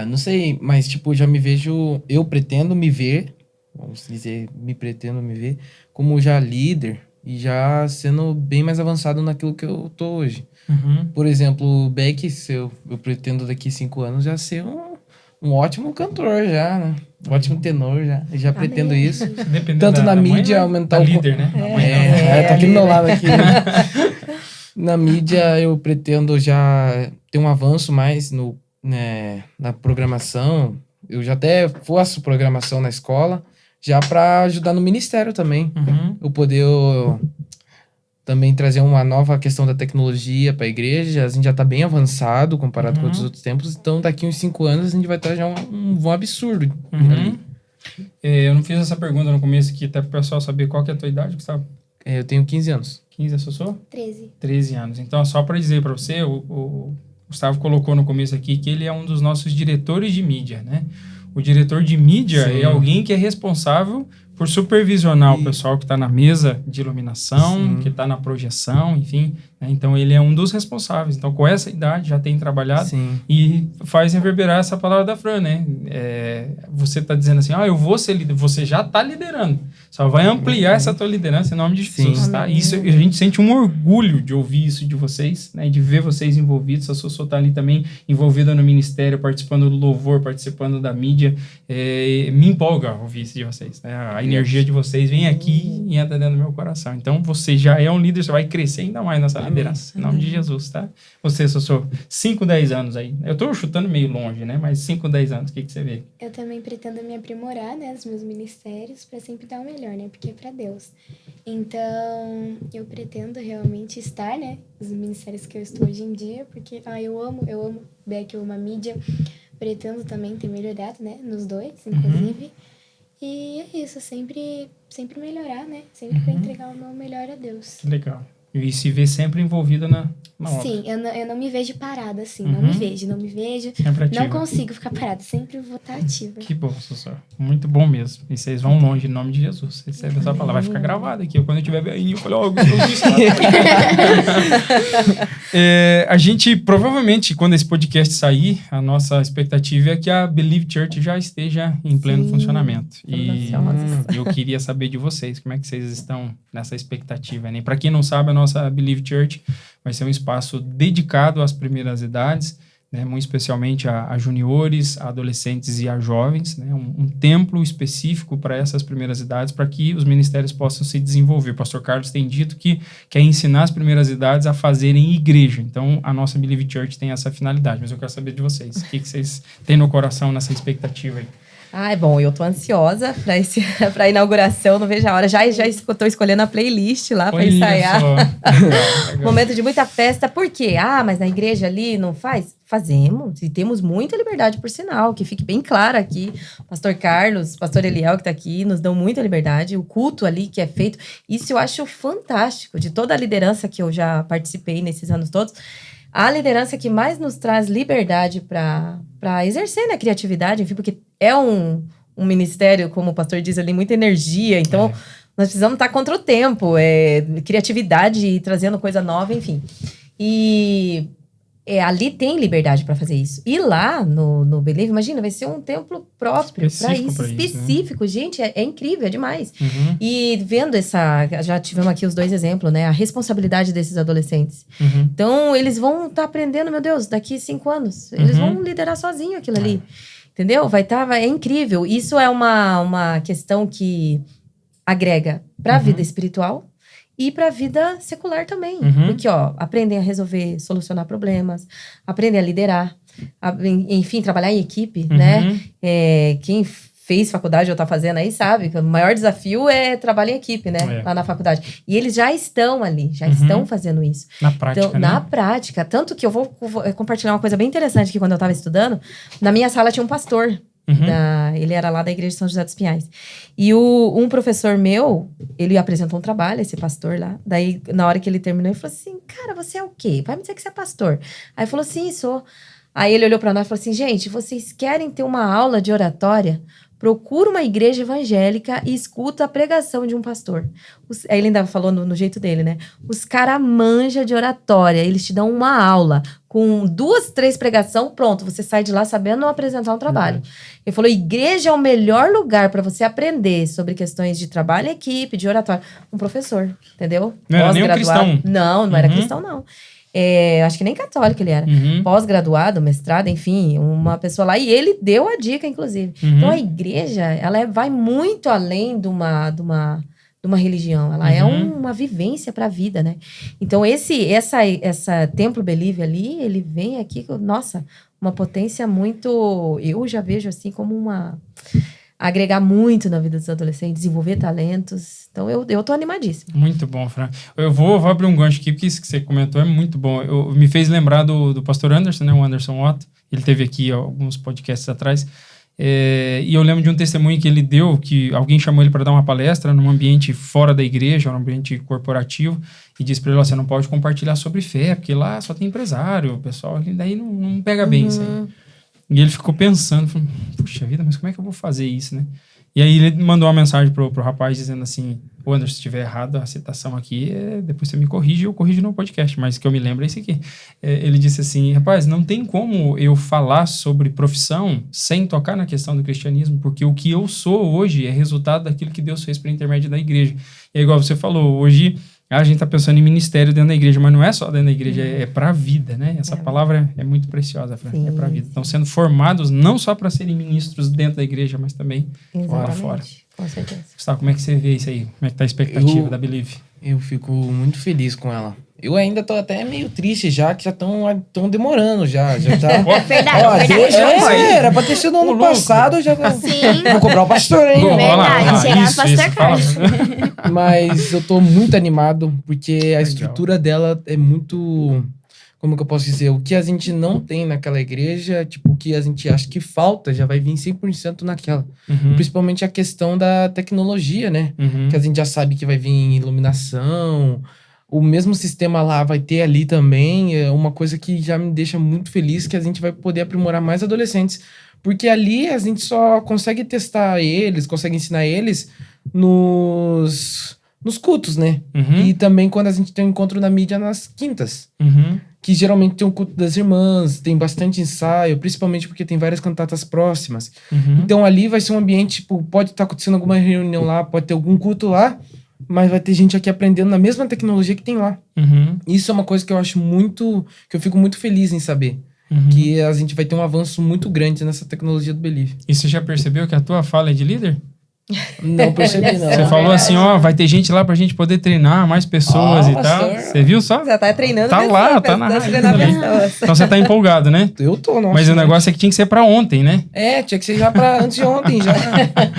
não sei, mas, já me vejo, eu pretendo me ver, vamos dizer, pretendo me ver como já líder e já sendo bem mais avançado naquilo que eu tô hoje. Por exemplo, o Beck, eu pretendo daqui 5 anos já ser um ótimo cantor já, né? Um ótimo tenor já. Eu já pretendo isso. Tanto na mídia, aumentar o...
líder, né?
Tá aqui do meu lado aqui. Né? Na mídia, eu pretendo já ter um avanço mais na programação. Eu já até faço programação na escola, já para ajudar no ministério também. Eu poder também trazer uma nova questão da tecnologia para a igreja. A gente já está bem avançado comparado com outros tempos. Então, daqui uns 5 anos, a gente vai estar já um voo absurdo ali.
Eu não fiz essa pergunta no começo aqui, até para o pessoal saber qual que é a tua idade, Gustavo.
Eu tenho 15 anos.
15, eu sou?
13.
13 anos. Então, só para dizer para você, o Gustavo colocou no começo aqui que ele é um dos nossos diretores de mídia, né? O diretor de mídia é alguém que é responsável por supervisionar o pessoal que está na mesa de iluminação, que está na projeção, enfim. Né? Então, ele é um dos responsáveis. Então, com essa idade, já tem trabalhado e faz reverberar essa palavra da Fran, né? Você está dizendo assim, eu vou ser líder. Você já está liderando. Só vai ampliar essa tua liderança em nome de Jesus, tá? Isso, a gente sente um orgulho de ouvir isso de vocês, né? De ver vocês envolvidos. A Sossô está ali também envolvida no ministério, participando do louvor, participando da mídia. Me empolga ouvir isso de vocês, né? A energia de vocês vem aqui e entra dentro do meu coração. Então, você já é um líder, você vai crescer ainda mais nessa liderança. Em nome de Jesus, tá? Você, Sossô, 5, 10 anos aí. Eu tô chutando meio longe, né? Mas 5, 10 anos, o que você vê?
Eu também pretendo me aprimorar, né? Nos meus ministérios, para sempre dar o melhor, né? Porque é para Deus. Então, eu pretendo realmente estar, né? Nos ministérios que eu estou hoje em dia, porque eu amo Beck, eu amo a mídia. Pretendo também ter melhorado, né? Nos dois, inclusive. E é isso, sempre melhorar, né? Sempre para entregar o meu melhor a Deus.
Que legal. E se vê sempre envolvida na obra.
Sim, eu não me vejo parada, assim. Não me vejo.
Sempre ativa.
Não consigo ficar parada, sempre vou estar ativa.
Que bom, Sossô. Muito bom mesmo. E vocês vão longe, em nome de Jesus. Recebe essa palavra. Vai ficar gravada aqui. Quando eu tiver bem, eu falo, eu disse a gente, provavelmente, quando esse podcast sair, a nossa expectativa é que a Believe Church já esteja em pleno funcionamento. E eu queria saber de vocês, como é que vocês estão nessa expectativa, né? Para quem não sabe, a nossa Believe Church vai ser um espaço dedicado às primeiras idades, né, muito especialmente a juniores, a adolescentes e a jovens, né, um templo específico para essas primeiras idades, para que os ministérios possam se desenvolver. O pastor Carlos tem dito que quer ensinar as primeiras idades a fazerem igreja. Então, a nossa Believe Church tem essa finalidade. Mas eu quero saber de vocês. O que vocês têm no coração nessa expectativa aí?
É bom, eu tô ansiosa para a inauguração, não vejo a hora. Já estou escolhendo a playlist lá para ensaiar. Momento de muita festa. Por quê? Mas na igreja ali não faz? Fazemos. E temos muita liberdade, por sinal, que fique bem claro aqui. Pastor Carlos, pastor Eliel, que tá aqui, nos dão muita liberdade. O culto ali que é feito, isso eu acho fantástico. De toda a liderança que eu já participei nesses anos todos, a liderança que mais nos traz liberdade para exercer, né, a criatividade, enfim, porque é um ministério, como o pastor diz ali, muita energia. Então, nós precisamos estar contra o tempo, criatividade e trazendo coisa nova, enfim. E ali tem liberdade para fazer isso. E lá no Believe, imagina, vai ser um templo próprio para isso, específico. Né? Gente, é incrível, é demais. E vendo já tivemos aqui os 2 exemplos, né? A responsabilidade desses adolescentes. Então, eles vão estar aprendendo, meu Deus, daqui 5 anos. Eles vão liderar sozinho aquilo ali. Entendeu? É incrível. Isso é uma questão que agrega para a vida espiritual e para a vida secular também. Porque, aprendem a resolver, solucionar problemas, aprendem a liderar, enfim, trabalhar em equipe, né? Quem fez faculdade ou tá fazendo aí sabe que o maior desafio é trabalhar em equipe, né? Lá na faculdade. E eles já estão ali, já estão fazendo isso.
Na prática,
então, na prática. Tanto que eu vou compartilhar uma coisa bem interessante que quando eu tava estudando, na minha sala tinha um pastor. Ele era lá da Igreja de São José dos Pinhais. E um professor meu, ele apresentou um trabalho, esse pastor lá. Daí, na hora que ele terminou, ele falou assim, cara, você é o quê? Vai me dizer que você é pastor. Aí ele falou, sim, sou. Aí ele olhou pra nós e falou assim, gente, vocês querem ter uma aula de oratória? Procura uma igreja evangélica e escuta a pregação de um pastor. Aí ele ainda falou no jeito dele, né? Os caras manjam de oratória, eles te dão uma aula com 2, 3 pregação, pronto, você sai de lá sabendo apresentar um trabalho. Ele falou, igreja é o melhor lugar para você aprender sobre questões de trabalho em equipe, de oratória. Um professor, entendeu?
Não era nem um cristão.
Não era cristão, não. Acho que nem católico ele era. Pós-graduado, mestrado, enfim, uma pessoa lá. E ele deu a dica, inclusive. Então, a igreja, ela vai muito além de uma religião. Ela é uma vivência para a vida, né? Então, essa Templo Believe ali, ele vem aqui, nossa, uma potência muito... Eu já vejo assim como agregar muito na vida dos adolescentes, desenvolver talentos. Então, eu tô animadíssima.
Muito bom, Fran. Eu vou abrir um gancho aqui, porque isso que você comentou é muito bom. Me fez lembrar do pastor Anderson, né? O Anderson Otto. Ele teve aqui alguns podcasts atrás. E eu lembro de um testemunho que ele deu, que alguém chamou ele para dar uma palestra num ambiente fora da igreja, num ambiente corporativo, e disse para ele, você não pode compartilhar sobre fé, porque lá só tem empresário, o pessoal daí não pega bem isso aí. E ele ficou pensando, falou, puxa vida, mas como é que eu vou fazer isso, né? E aí ele mandou uma mensagem pro rapaz dizendo assim, Anderson, se estiver errado a citação aqui, depois você me corrige, eu corrijo no podcast, mas que eu me lembro é esse aqui. Ele disse assim, rapaz, não tem como eu falar sobre profissão sem tocar na questão do cristianismo, porque o que eu sou hoje é resultado daquilo que Deus fez por intermédio da igreja. E é igual você falou, hoje... A gente está pensando em ministério dentro da igreja, mas não é só dentro da igreja, é para a vida, né? Essa palavra é muito preciosa, Fran, é para a vida. Estão sendo formados não só para serem ministros dentro da igreja, mas também lá fora.
Com certeza.
Gustavo, como é que você vê isso aí? Como é que tá a expectativa da Believe?
Eu fico muito feliz com ela. Eu ainda tô até meio triste já, que já estão demorando já tá...
É verdade.
Era pra ter sido no ano passado, já
Sim.
Vou cobrar o pastor, hein?
Verdade, chegar no pastor Carlos.
Mas eu tô muito animado, porque a estrutura dela é muito... Como que eu posso dizer? O que a gente não tem naquela igreja, tipo, o que a gente acha que falta, já vai vir 100% naquela. Principalmente a questão da tecnologia, né? Que a gente já sabe que vai vir iluminação... O mesmo sistema lá vai ter ali também, é uma coisa que já me deixa muito feliz, que a gente vai poder aprimorar mais adolescentes. Porque ali a gente só consegue testar eles, consegue ensinar eles nos cultos, né? E também quando a gente tem um encontro na mídia nas quintas. Que geralmente tem um culto das irmãs, tem bastante ensaio, principalmente porque tem várias cantatas próximas. Então ali vai ser um ambiente, tipo, pode estar acontecendo alguma reunião lá, pode ter algum culto lá, mas vai ter gente aqui aprendendo na mesma tecnologia que tem lá. Isso é uma coisa que eu acho muito... Que eu fico muito feliz em saber. Que a gente vai ter um avanço muito grande nessa tecnologia do Believe.
E você já percebeu que a tua fala é de líder?
Não percebi, não.
Você falou assim, vai ter gente lá pra gente poder treinar mais pessoas e tal. Você viu só?
Já tá treinando.
Tá lá, tá na rádio. Então você tá empolgado, né?
Eu tô, nossa.
Mas o negócio é que tinha que ser pra ontem, né?
Tinha que ser já pra antes de ontem, já.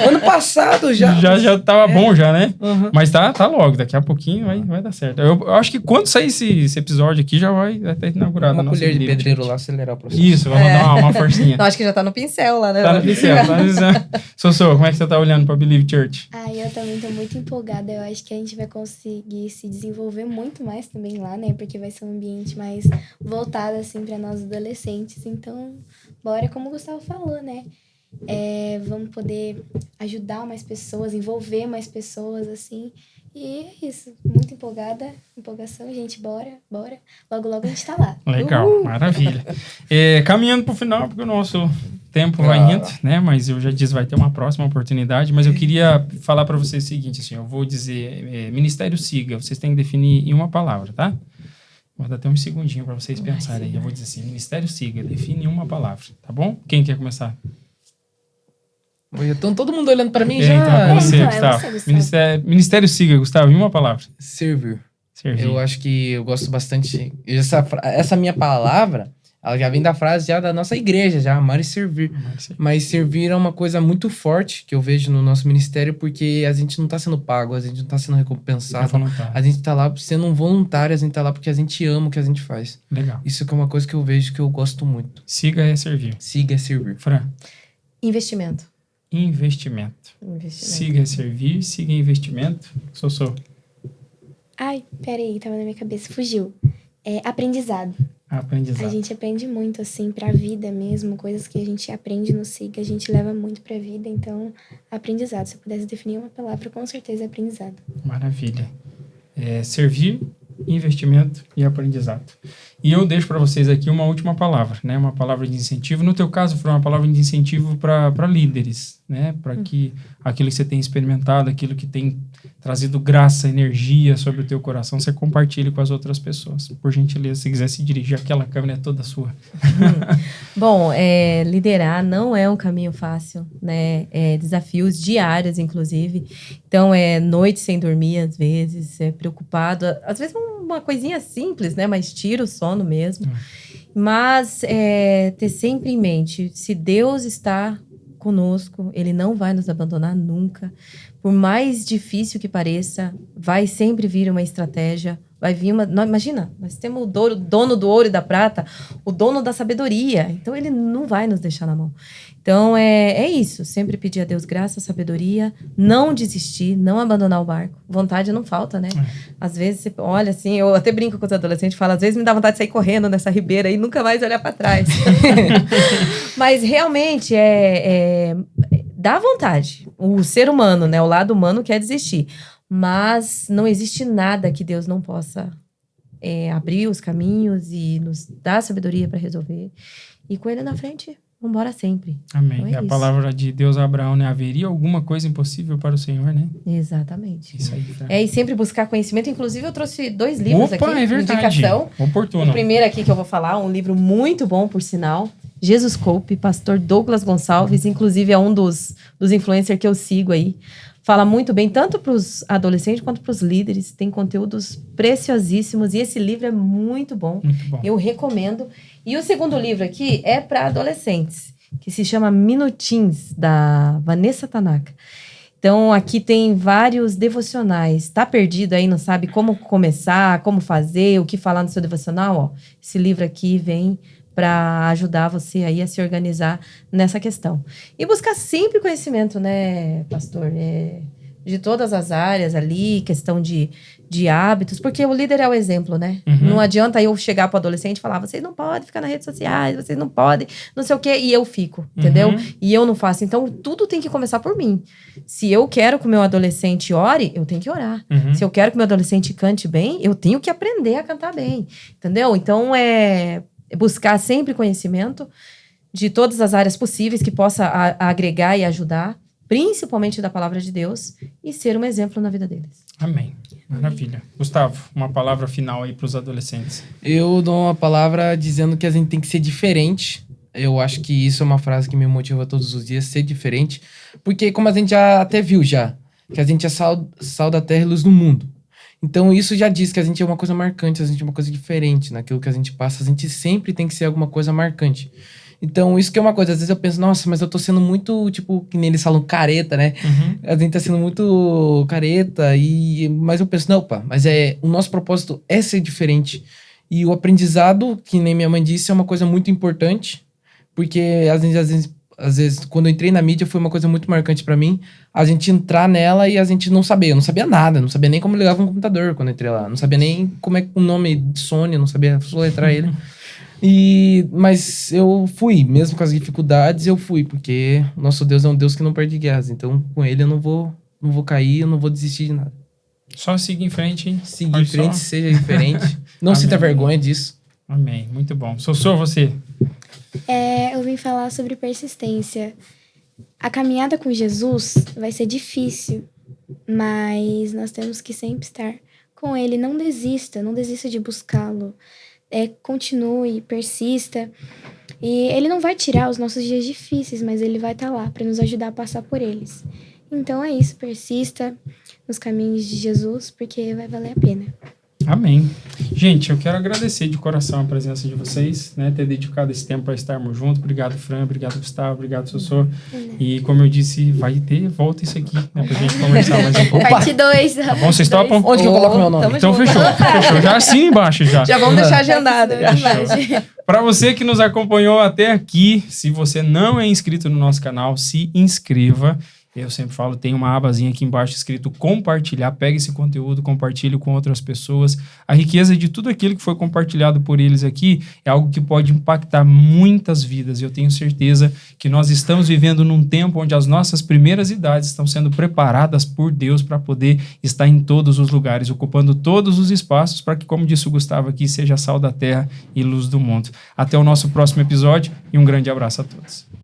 Ano passado, já.
Já tava bom já, né? Mas tá logo, daqui a pouquinho vai dar certo. Eu acho que quando sair esse episódio aqui, já vai estar inaugurado.
Uma colher de pedreiro lá, acelerar o processo.
Isso, vamos dar uma forcinha.
Não, acho que já tá no pincel lá, né?
Tá no pincel. Sossô, como é que você tá olhando pra Believe Church?
Eu também tô muito empolgada. Eu acho que a gente vai conseguir se desenvolver muito mais também lá, né? Porque vai ser um ambiente mais voltado, assim, pra nós adolescentes. Então, bora, como o Gustavo falou, né? Vamos poder ajudar mais pessoas, envolver mais pessoas, assim. E é isso. Muito empolgada. Empolgação, gente. Bora. Logo, logo a gente tá lá.
Legal, maravilha. Caminhando pro final, porque o nosso tempo vai indo, né? Mas eu já disse, vai ter uma próxima oportunidade. Mas eu queria falar para vocês o seguinte, assim, eu vou dizer, Ministério Siga, vocês têm que definir em uma palavra, tá? Vou dar até um segundinho para vocês pensarem aí. Eu vou dizer assim, Ministério Siga, define em uma palavra, tá bom? Quem quer começar?
Então todo mundo olhando pra mim já...
Então, é você, Gustavo.
Gustavo.
Ministério siga, Gustavo, em uma palavra.
Servir. Eu acho que eu gosto bastante... Essa minha palavra, ela já vem da frase já da nossa igreja, já, amar e servir. Mas servir é uma coisa muito forte que eu vejo no nosso ministério, porque a gente não tá sendo pago, a gente não tá sendo recompensado. A gente tá lá sendo um voluntário, a gente tá lá porque a gente ama o que a gente faz.
Legal.
Isso que é uma coisa que eu vejo que eu gosto muito.
Siga é servir.
Siga é servir.
Fran.
Investimento.
Siga é servir, siga é investimento. Sou.
Ai, peraí, tava na minha cabeça, fugiu. Aprendizado.
Aprendizado.
A gente aprende muito, assim, pra vida mesmo. Coisas que a gente aprende no SIGA, a gente leva muito pra vida. Então, aprendizado. Se eu pudesse definir uma palavra, com certeza é aprendizado.
Maravilha. Servir, investimento e aprendizado. E eu deixo para vocês aqui uma última palavra, né? Uma palavra de incentivo. No teu caso, foi uma palavra de incentivo para líderes, né? Para que aquilo que você tem experimentado, aquilo que tem trazido graça, energia sobre o teu coração, você compartilhe com as outras pessoas. Por gentileza, se quiser se dirigir, aquela câmera é toda sua.
Bom, liderar não é um caminho fácil, né? Desafios diários, inclusive. Então, noite sem dormir, às vezes, preocupado. Às vezes, uma coisinha simples, né? Mas tira o sono mesmo. Mas ter sempre em mente, se Deus está conosco, Ele não vai nos abandonar nunca. Por mais difícil que pareça, vai sempre vir uma estratégia. Vai vir imagina, nós temos o dono do ouro e da prata, o dono da sabedoria. Então, Ele não vai nos deixar na mão. Então, é isso. Sempre pedir a Deus graça, sabedoria, não desistir, não abandonar o barco. Vontade não falta, né? Às vezes, você olha assim, eu até brinco com os adolescentes, falo, às vezes me dá vontade de sair correndo nessa ribeira e nunca mais olhar para trás. Mas, realmente, dá vontade. O ser humano, né? O lado humano quer desistir. Mas não existe nada que Deus não possa abrir os caminhos e nos dar sabedoria para resolver. E com Ele na frente, vamos embora sempre.
Amém.
Então
a palavra de Deus a Abraão, né? Haveria alguma coisa impossível para o Senhor, né?
Exatamente.
Isso aí.
E sempre buscar conhecimento. Inclusive, eu trouxe 2 livros aqui.
É verdade.
Indicação.
Oportuno.
O primeiro aqui que eu vou falar, um livro muito bom, por sinal. Jesus Cope, pastor Douglas Gonçalves. Inclusive, é um dos influencers que eu sigo aí. Fala muito bem, tanto para os adolescentes quanto para os líderes. Tem conteúdos preciosíssimos e esse livro é muito bom.
Muito bom.
Eu recomendo. E o segundo livro aqui é para adolescentes, que se chama Minutins, da Vanessa Tanaka. Então, aqui tem vários devocionais. Tá perdido aí, não sabe como começar, como fazer, o que falar no seu devocional? Ó, esse livro aqui vem para ajudar você aí a se organizar nessa questão. E buscar sempre conhecimento, né, pastor? De todas as áreas ali, questão de hábitos, porque o líder é o exemplo, né? Não adianta eu chegar pro adolescente e falar, vocês não podem ficar nas redes sociais, vocês não podem, não sei o quê, e eu fico, entendeu? E eu não faço. Então, tudo tem que começar por mim. Se eu quero que o meu adolescente ore, eu tenho que orar. Se eu quero que o meu adolescente cante bem, eu tenho que aprender a cantar bem, entendeu? Então, buscar sempre conhecimento de todas as áreas possíveis que possa agregar e ajudar, principalmente da palavra de Deus, e ser um exemplo na vida deles.
Amém. Maravilha. Gustavo, uma palavra final aí para os adolescentes.
Eu dou uma palavra dizendo que a gente tem que ser diferente. Eu acho que isso é uma frase que me motiva todos os dias, ser diferente. Porque como a gente já até viu que a gente é sal da terra e luz do mundo. Então, isso já diz que a gente é uma coisa marcante, a gente é uma coisa diferente naquilo que a gente passa. A gente sempre tem que ser alguma coisa marcante. Então, isso que é uma coisa. Às vezes eu penso, nossa, mas eu tô sendo muito, tipo, que nem eles falam, careta, né? A gente tá sendo muito careta. Mas eu penso, não, opa, mas o nosso propósito é ser diferente. E o aprendizado, que nem minha mãe disse, é uma coisa muito importante. Porque, às vezes, quando eu entrei na mídia, foi uma coisa muito marcante pra mim. A gente entrar nela e a gente não sabia. Eu não sabia nada. Não sabia nem como ligava um computador quando eu entrei lá. Não sabia nem como é o nome de Sony. Não sabia soletrar ele. Mas eu fui. Mesmo com as dificuldades, eu fui. Porque o nosso Deus é um Deus que não perde guerras. Então, com ele, eu não vou cair. Eu não vou desistir de nada.
Só seguir em frente, hein?
Seguir em frente, seja diferente. Não sinta vergonha disso.
Amém. Muito bom. Sou você.
Eu vim falar sobre persistência. A caminhada com Jesus vai ser difícil, mas nós temos que sempre estar com Ele. Não desista de buscá-lo. Continue, persista. E ele não vai tirar os nossos dias difíceis, mas ele vai estar lá para nos ajudar a passar por eles. Então é isso, persista nos caminhos de Jesus, porque vai valer a pena.
Amém. Gente, eu quero agradecer de coração a presença de vocês, né? Ter dedicado esse tempo para estarmos juntos. Obrigado, Fran. Obrigado, Gustavo. Obrigado, Sossô. E como eu disse, vai ter volta isso aqui, né? Pra gente conversar mais um pouco.
Parte 2.
Tá bom? Vocês topam?
Onde que eu coloco meu nome?
Então fechou. Já assina embaixo já.
Já vamos deixar agendado.
Para você que nos acompanhou até aqui, se você não é inscrito no nosso canal, se inscreva. Eu sempre falo, tem uma abazinha aqui embaixo escrito compartilhar. Pega esse conteúdo, compartilhe com outras pessoas. A riqueza de tudo aquilo que foi compartilhado por eles aqui é algo que pode impactar muitas vidas. Eu tenho certeza que nós estamos vivendo num tempo onde as nossas primeiras idades estão sendo preparadas por Deus para poder estar em todos os lugares, ocupando todos os espaços para que, como disse o Gustavo aqui, seja sal da terra e luz do mundo. Até o nosso próximo episódio e um grande abraço a todos.